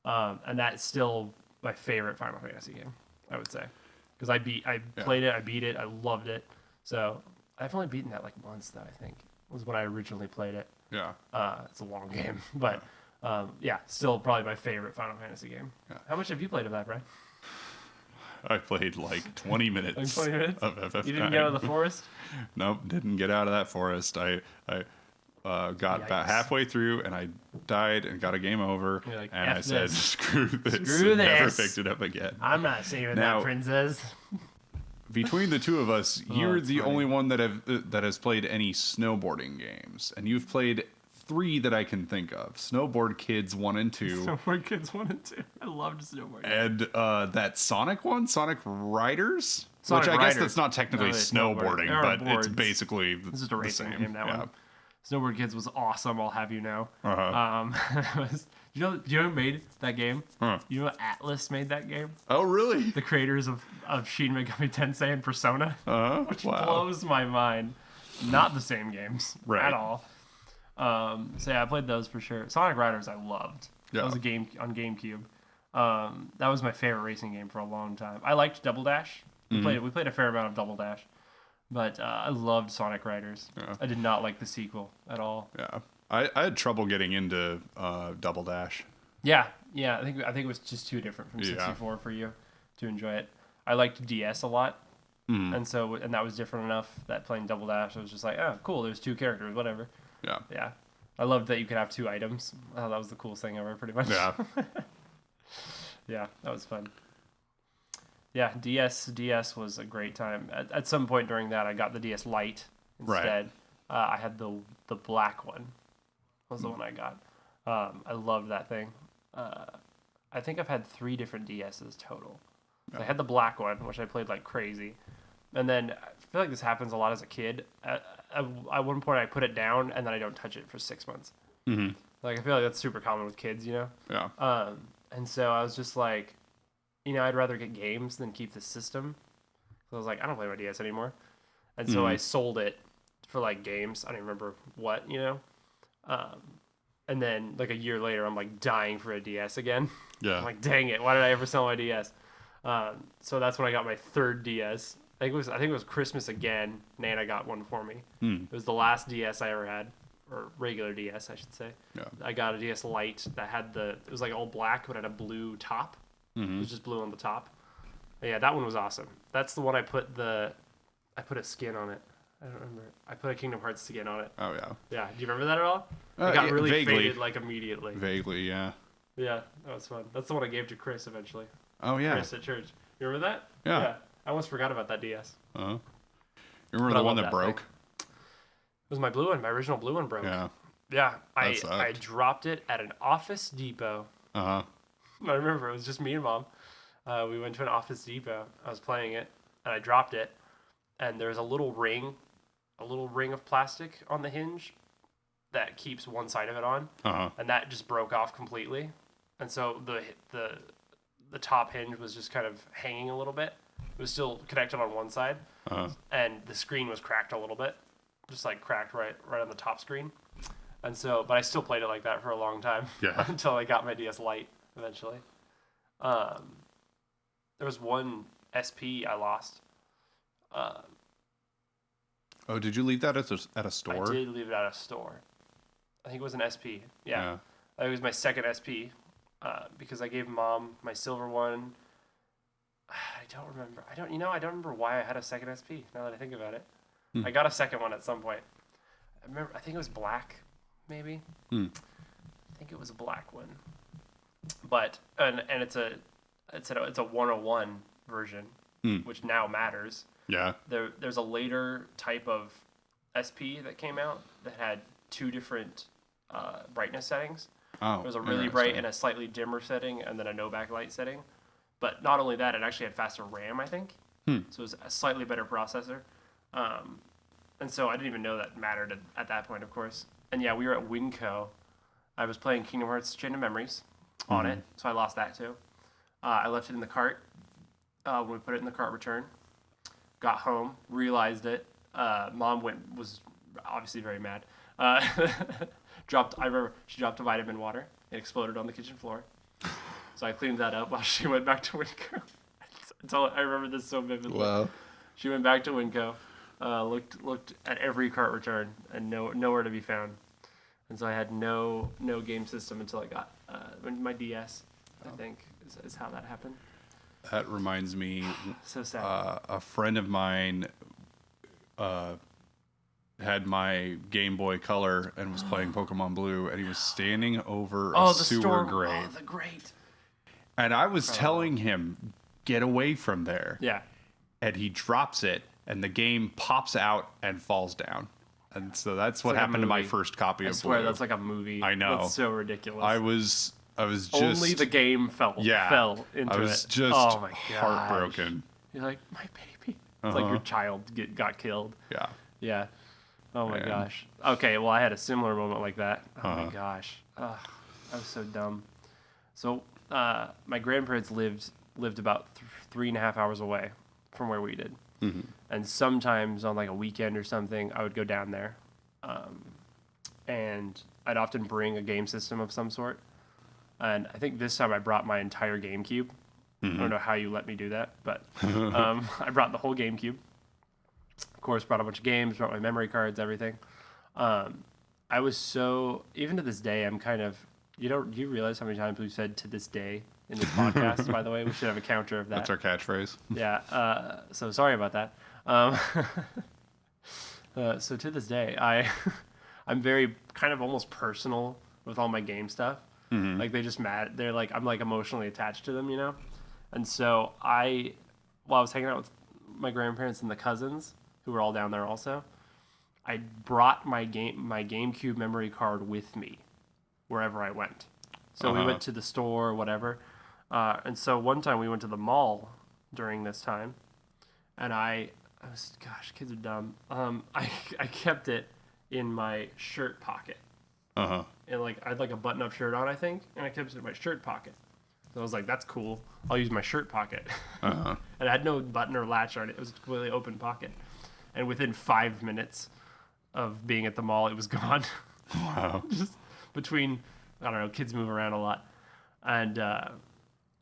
And that's still my favorite Final Fantasy game, I would say, because I played it, I beat it, I loved it. So I've only beaten that like once, though. I think was when I originally played it. Yeah. It's a long game, but still probably my favorite Final Fantasy game. Yeah. How much have you played of that, Brian? I played like 20 minutes. Like 20 minutes? Of FF9. You didn't get out of the forest? Nope, didn't get out of that forest. I got about halfway through and I died and got a game over. Like, and I said, screw this. Screw this. Never picked it up again. I'm not saving that princess. Between the two of us, you're the only one that has played any snowboarding games, and you've played 3 that I can think of: Snowboard Kids 1 and 2. Snowboard Kids 1 and 2. I loved snowboarding. And that Sonic one, Sonic Riders, which I guess that's not technically snowboarding, but it's basically this is a racing game. That one. Snowboard Kids was awesome. I'll have you know. It was. Do you know who made that game? You know Atlas made that game? Oh, really? The creators of Shin Megami Tensei and Persona, which blows my mind. Not the same games at all. So yeah, I played those for sure. Sonic Riders I loved. Yeah. That was a game on GameCube. That was my favorite racing game for a long time. I liked Double Dash. We played a fair amount of Double Dash, but I loved Sonic Riders. Yeah. I did not like the sequel at all. Yeah. I had trouble getting into Double Dash. Yeah. I think it was just too different from 64 for you to enjoy it. I liked DS a lot, and that was different enough that playing Double Dash, I was just like, oh, cool. There's 2 characters, whatever. Yeah. I loved that you could have 2 items. Oh, that was the coolest thing ever, pretty much. Yeah. Yeah, that was fun. Yeah, DS was a great time. At some point during that, I got the DS Lite instead. Right. I had the black one. Was the one I got. I loved that thing. I think I've had 3 different DSs total. Yeah. I had the black one, which I played like crazy. And then I feel like this happens a lot as a kid. At one point, I put it down, and then I don't touch it for 6 months. Mm-hmm. Like, I feel like that's super common with kids, you know? Yeah. And so I was just like, I'd rather get games than keep the system. So I was like, I don't play my DS anymore. And so I sold it for, like, games. I don't even remember what, and then, like, a year later, I'm, like, dying for a DS again. Yeah. I'm like, dang it, why did I ever sell my DS? So that's when I got my 3rd DS. I think it was Christmas again. Nana got one for me. It was the last DS I ever had, or regular DS, I should say. Yeah. I got a DS Lite that had it was like all black, but had a blue top. It was just blue on the top. But yeah, that one was awesome. That's the one I put a skin on it. I don't remember. I put a Kingdom Hearts skin on it. Oh yeah. Yeah. Do you remember that at all? It got really faded like immediately. Vaguely, yeah. Yeah, that was fun. That's the one I gave to Chris eventually. Oh yeah. Chris at church. You remember that? Yeah. I almost forgot about that DS. Uh-huh. You remember the one that broke? Thing. It was my blue one. My original blue one broke. Yeah. Yeah. I dropped it at an Office Depot. Uh-huh. I remember it was just me and Mom. We went to an Office Depot. I was playing it, and I dropped it. And there's a little ring of plastic on the hinge that keeps one side of it on. Uh-huh. And that just broke off completely. And so the top hinge was just kind of hanging a little bit. It was still connected on one side, and the screen was cracked a little bit, just like cracked right on the top screen. And so, but I still played it like that for a long time until I got my DS Lite eventually. There was one SP I lost. Oh, did you leave that at a store? I did leave it at a store. I think it was an SP. Yeah. It was my second SP because I gave Mom my silver one. I don't remember. I don't remember why I had a second SP. Now that I think about it, I got a second one at some point. I think it was black, maybe. I think it was a black one. But and it's a 101 version, which now matters. Yeah. There's a later type of SP that came out that had 2 different brightness settings. Oh. There was a really bright and a slightly dimmer setting, and then a no backlight setting. But not only that, it actually had faster RAM, I think. So it was a slightly better processor. And so I didn't even know that mattered at that point, of course. And yeah, we were at Winco. I was playing Kingdom Hearts Chain of Memories on it, so I lost that too. I left it in the cart when we put it in the cart return. Got home, realized it. Mom was obviously very mad. I remember she dropped a vitamin water. It exploded on the kitchen floor. So I cleaned that up while she went back to Winco. I remember this so vividly. Wow. She went back to Winco, looked at every cart return, and nowhere to be found. And so I had no game system until I got my DS, I think, is how that happened. That reminds me, so sad. A friend of mine had my Game Boy Color and was playing Pokemon Blue, and he was standing over a sewer grate. Oh, the grate. And I was telling him, get away from there. Yeah. And he drops it, and the game pops out and falls down. And so that's what happened to my first copy of Blue. I swear, that's like a movie. I know. That's so ridiculous. I was just... Only the game fell into it. I was just heartbroken. You're like, my baby. It's like your child got killed. Yeah. Yeah. Oh my gosh. Okay, well I had a similar moment like that. Oh my gosh. I was so dumb. So my grandparents lived about 3.5 hours away from where we did. Mm-hmm. And sometimes on like a weekend or something, I would go down there. And I'd often bring a game system of some sort. And I think this time I brought my entire GameCube. I don't know how you let me do that, but I brought the whole GameCube. Of course, brought a bunch of games, brought my memory cards, everything. I was so, even to this day, I'm kind of, do you realize how many times we've said "to this day" in this podcast? By the way, we should have a counter of that. That's our catchphrase. Yeah. So sorry about that. So to this day, I'm very kind of almost personal with all my game stuff. Mm-hmm. Like they're like, I'm like emotionally attached to them, you know? And so while I was hanging out with my grandparents and the cousins who were all down there also, I brought my GameCube memory card with me wherever I went. So we went to the store or whatever. And so one time we went to the mall during this time, and gosh, kids are dumb. I kept it in my shirt pocket. And like I had like a button-up shirt on, I think, and I kept it in my shirt pocket. So I was like, that's cool. I'll use my shirt pocket. And it had no button or latch on it. It was a completely open pocket. And within 5 minutes of being at the mall, it was gone. Wow. Just between, I don't know, kids move around a lot. And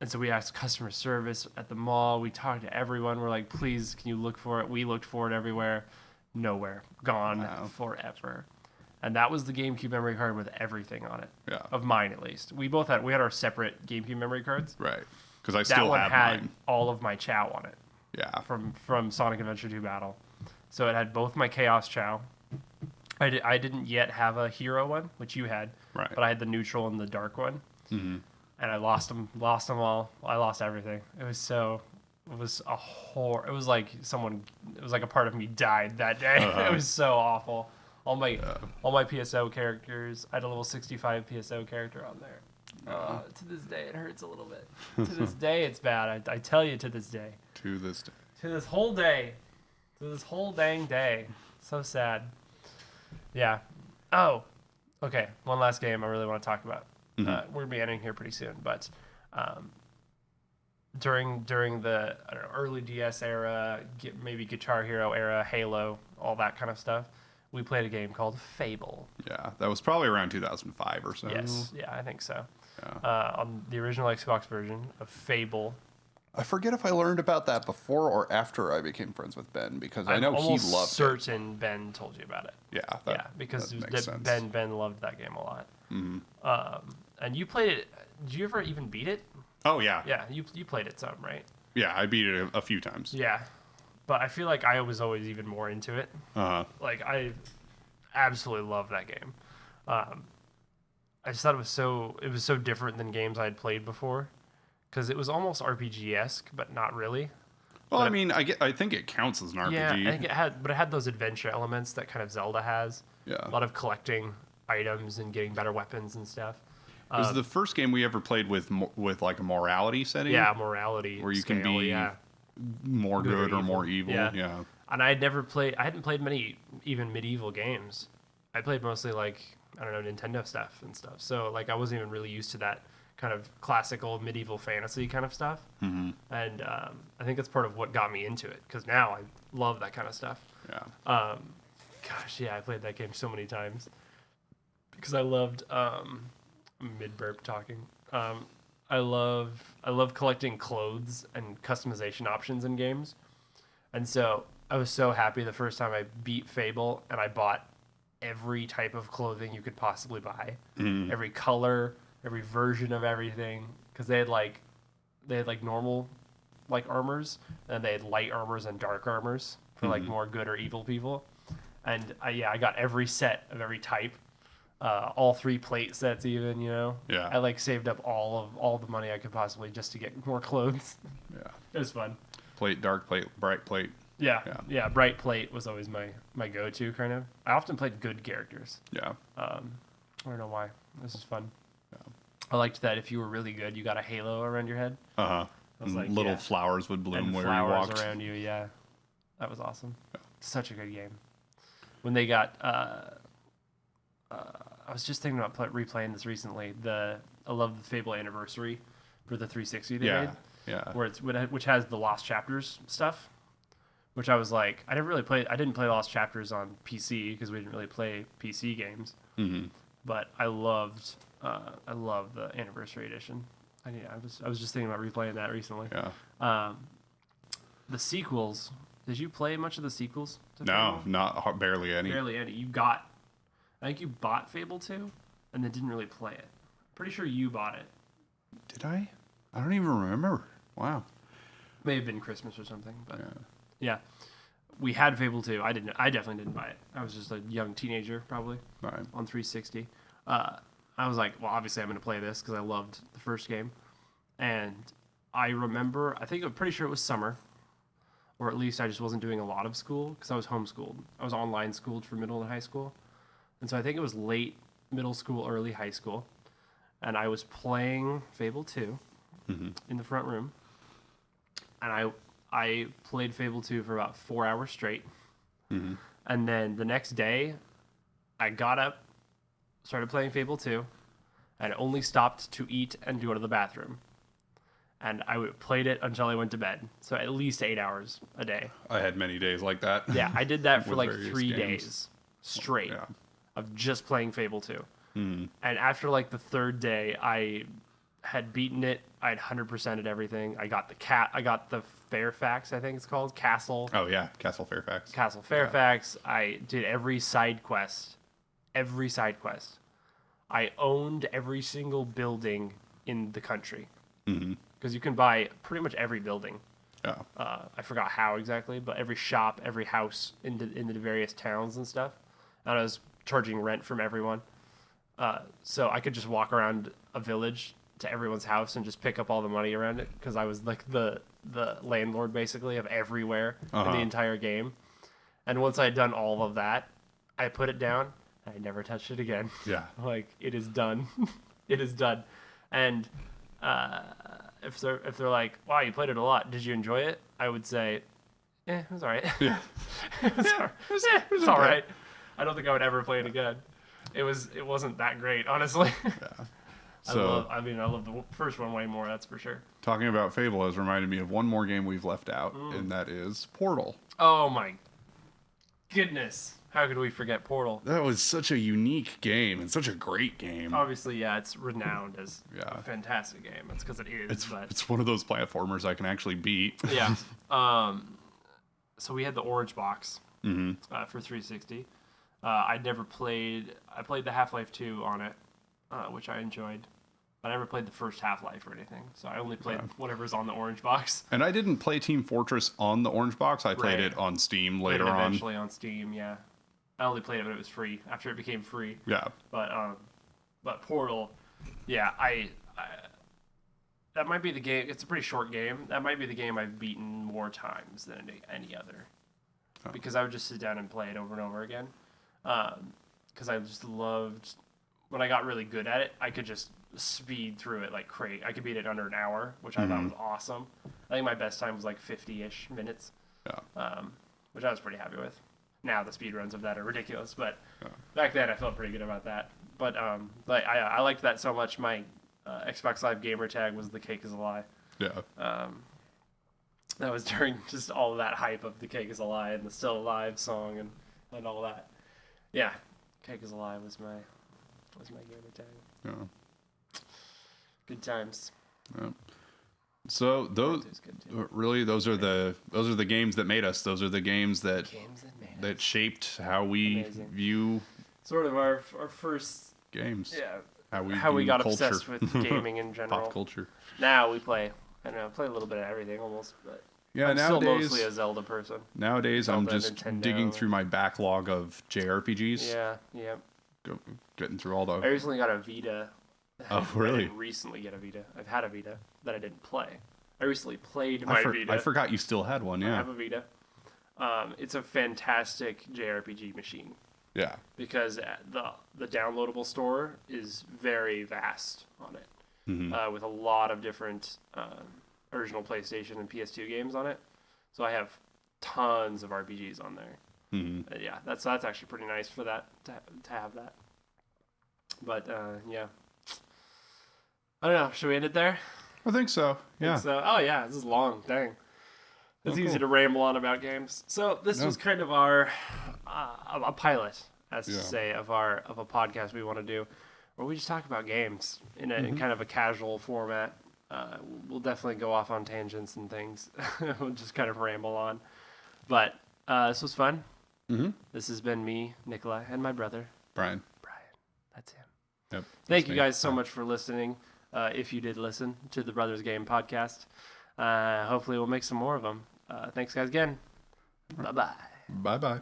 so we asked customer service at the mall. We talked to everyone. We're like, please, can you look for it? We looked for it everywhere. Nowhere. Gone forever. And that was the GameCube memory card with everything on it. Yeah. Of mine, at least. We had our separate GameCube memory cards. Right. Because I still have mine. That one had all of my Chow on it. Yeah. From Sonic Adventure 2 Battle. So it had both my Chaos Chow. I didn't yet have a Hero one, which you had. Right. But I had the neutral and the dark one. Mm-hmm. And I lost them all. I lost everything. It was a horror. It was like a part of me died that day. It was so awful. All my PSO characters. I had a level 65 PSO character on there. To this day, it hurts a little bit. To this day, it's bad. I tell you, to this day. To this day. To this whole day. To this whole dang day. So sad. Yeah. Oh. Okay. One last game I really want to talk about. We're gonna be ending here pretty soon, but during the early DS era, maybe Guitar Hero era, Halo, all that kind of stuff, we played a game called Fable. Yeah, that was probably around 2005 or so. Yes, yeah, I think so. Yeah. On the original Xbox version of Fable. I forget if I learned about that before or after I became friends with Ben, because I know he loved it. I'm certain Ben told you about it. Yeah, because Ben loved that game a lot. Mm-hmm. And you played it. Did you ever even beat it? Oh yeah. Yeah, you played it some, right? Yeah, I beat it a few times. Yeah, but I feel like I was always even more into it. Like I absolutely loved that game. I just thought it was so different than games I had played before, because it was almost RPG-esque, but not really. Well, I think it counts as an RPG. Yeah, I think it had those adventure elements that kind of Zelda has. Yeah, a lot of collecting items and getting better weapons and stuff. It was the first game we ever played with like a morality setting. Yeah, morality. Where you can be more good or more evil. Yeah. And I hadn't played many even medieval games. I played mostly like, I don't know, Nintendo stuff and stuff. So like I wasn't even really used to that kind of classical medieval fantasy kind of stuff. Mm-hmm. And I think that's part of what got me into it, because now I love that kind of stuff. Yeah. Gosh, yeah, I played that game so many times because I loved mid-burp talking. I love collecting clothes and customization options in games. And so I was so happy the first time I beat Fable and I bought every type of clothing you could possibly buy. Mm. Every color, every version of everything, because they had like normal like armors, and they had light armors and dark armors for like more good or evil people. And I got every set of every type. All 3 plate sets even, you know? Yeah. I like saved up all the money I could possibly just to get more clothes. Yeah. It was fun. Plate, dark plate, bright plate. Yeah, bright plate was always my go-to kind of. I often played good characters. Yeah. I don't know why. This is fun. Yeah. I liked that if you were really good, you got a halo around your head. Uh-huh. Like, little flowers would bloom and where flowers you walked. Around you, yeah. That was awesome. Yeah. Such a good game. when they got. I was just thinking about replaying this recently. I love the Fable Anniversary for the 360 they made. Yeah. Which has the Lost Chapters stuff. Which I was like, I didn't play Lost Chapters on PC because we didn't really play PC games. Mm-hmm. But I loved the Anniversary Edition. I was just thinking about replaying that recently. Yeah. The sequels. Did you play much of the sequels? No, barely any. Barely any. I think you bought Fable 2 and then didn't really play it. Pretty sure you bought it. Did I? I don't even remember. Wow. May have been Christmas or something, but yeah. We had Fable 2. I definitely didn't buy it. I was just a young teenager, probably, right. on 360. I was like, well, obviously I'm going to play this because I loved the first game. And I remember, I'm pretty sure it was summer, or at least I just wasn't doing a lot of school because I was homeschooled. I was online schooled for middle and high school. And so I think it was late middle school, early high school. And I was playing Fable 2 in the front room. And I played Fable 2 for about 4 hours straight. Mm-hmm. And then the next day, I got up, started playing Fable 2, and only stopped to eat and go to the bathroom. And I played it until I went to bed. So at least 8 hours a day. I had many days like that. Yeah, I did that for like 3 days straight of just playing Fable 2. Mm. And after like the third day, I had beaten it. I had 100%ed everything. I got the Fairfax, I think it's called, Castle. Oh yeah, Castle Fairfax. Castle Fairfax. Yeah. I did every side quest. I owned every single building in the country. Because you can buy pretty much every building. Yeah. I forgot how exactly, but every shop, every house in the various towns and stuff. And I was charging rent from everyone. So I could just walk around a village to everyone's house and just pick up all the money around it because I was like the landlord basically of everywhere in the entire game. And once I had done all of that, I put it down and I never touched it again. Yeah. Like, it is done. It is done. And if they're like, wow, you played it a lot, did you enjoy it? I would say, it was all right. Yeah. It's all right. I don't think I would ever play it again. It wasn't that great, honestly. Yeah. So I love the first one way more, that's for sure. Talking about Fable has reminded me of one more game we've left out, and that is Portal. Oh my goodness. How could we forget Portal? That was such a unique game and such a great game. Obviously, yeah, it's renowned as a fantastic game. That's because it is. It's one of those platformers I can actually beat. Yeah. So we had the Orange Box for 360. I played the Half-Life 2 on it, which I enjoyed. I never played the first Half-Life or anything, so I only played whatever's on the Orange Box. And I didn't play Team Fortress on the Orange Box. I played it on Steam later on. Eventually on Steam, yeah. I only played it when it was free, after it became free. Yeah. But Portal, yeah, that might be the game. It's a pretty short game. That might be the game I've beaten more times than any other. Because I would just sit down and play it over and over again. Because I just loved... When I got really good at it, I could just speed through it like crazy. I could beat it under an hour, which I thought was awesome. I think my best time was like 50-ish minutes. Yeah. Which I was pretty happy with. Now the speedruns of that are ridiculous, but back then I felt pretty good about that. But I liked that so much. My Xbox Live gamer tag was "The Cake Is a Lie." Yeah. That was during just all of that hype of "The Cake Is a Lie" and the "Still Alive" song and all that. Yeah, "Cake Is a Lie" was my gamer tag. Yeah. Good times. Yeah. So those are the games that made us. Those are the games that shaped how we view sort of our first games. Yeah. How we got culture. obsessed with gaming in general. Pop culture. Now we play a little bit of everything almost, but I'm nowadays, still mostly a Zelda person. Nowadays I'm just Nintendo. digging through my backlog of JRPGs. Yeah. Getting through all I the. recently got a Vita. Oh, really? I didn't recently get a Vita. I've had a Vita that I didn't play. I recently played my Vita. I forgot you still had one, yeah. I have a Vita. It's a fantastic JRPG machine. Yeah. Because the downloadable store is very vast on it. With a lot of different original PlayStation and PS2 games on it. So I have tons of RPGs on there. Yeah, that's actually pretty nice for that to have that. But yeah, I don't know. Should we end it there? I think so. Yeah. Oh yeah, this is long. Dang. It's easy to ramble on about games. So this was kind of our a pilot, as to say, of a podcast we want to do, where we just talk about games in kind of a casual format. We'll definitely go off on tangents and things. We'll just kind of ramble on. But this was fun. This has been me, Nicolai, and my brother Brian. That's him. Yep. Thank you guys so much for listening. If you did listen to the Brothers Game podcast, hopefully we'll make some more of them. Thanks guys again. Bye-bye. Bye-bye.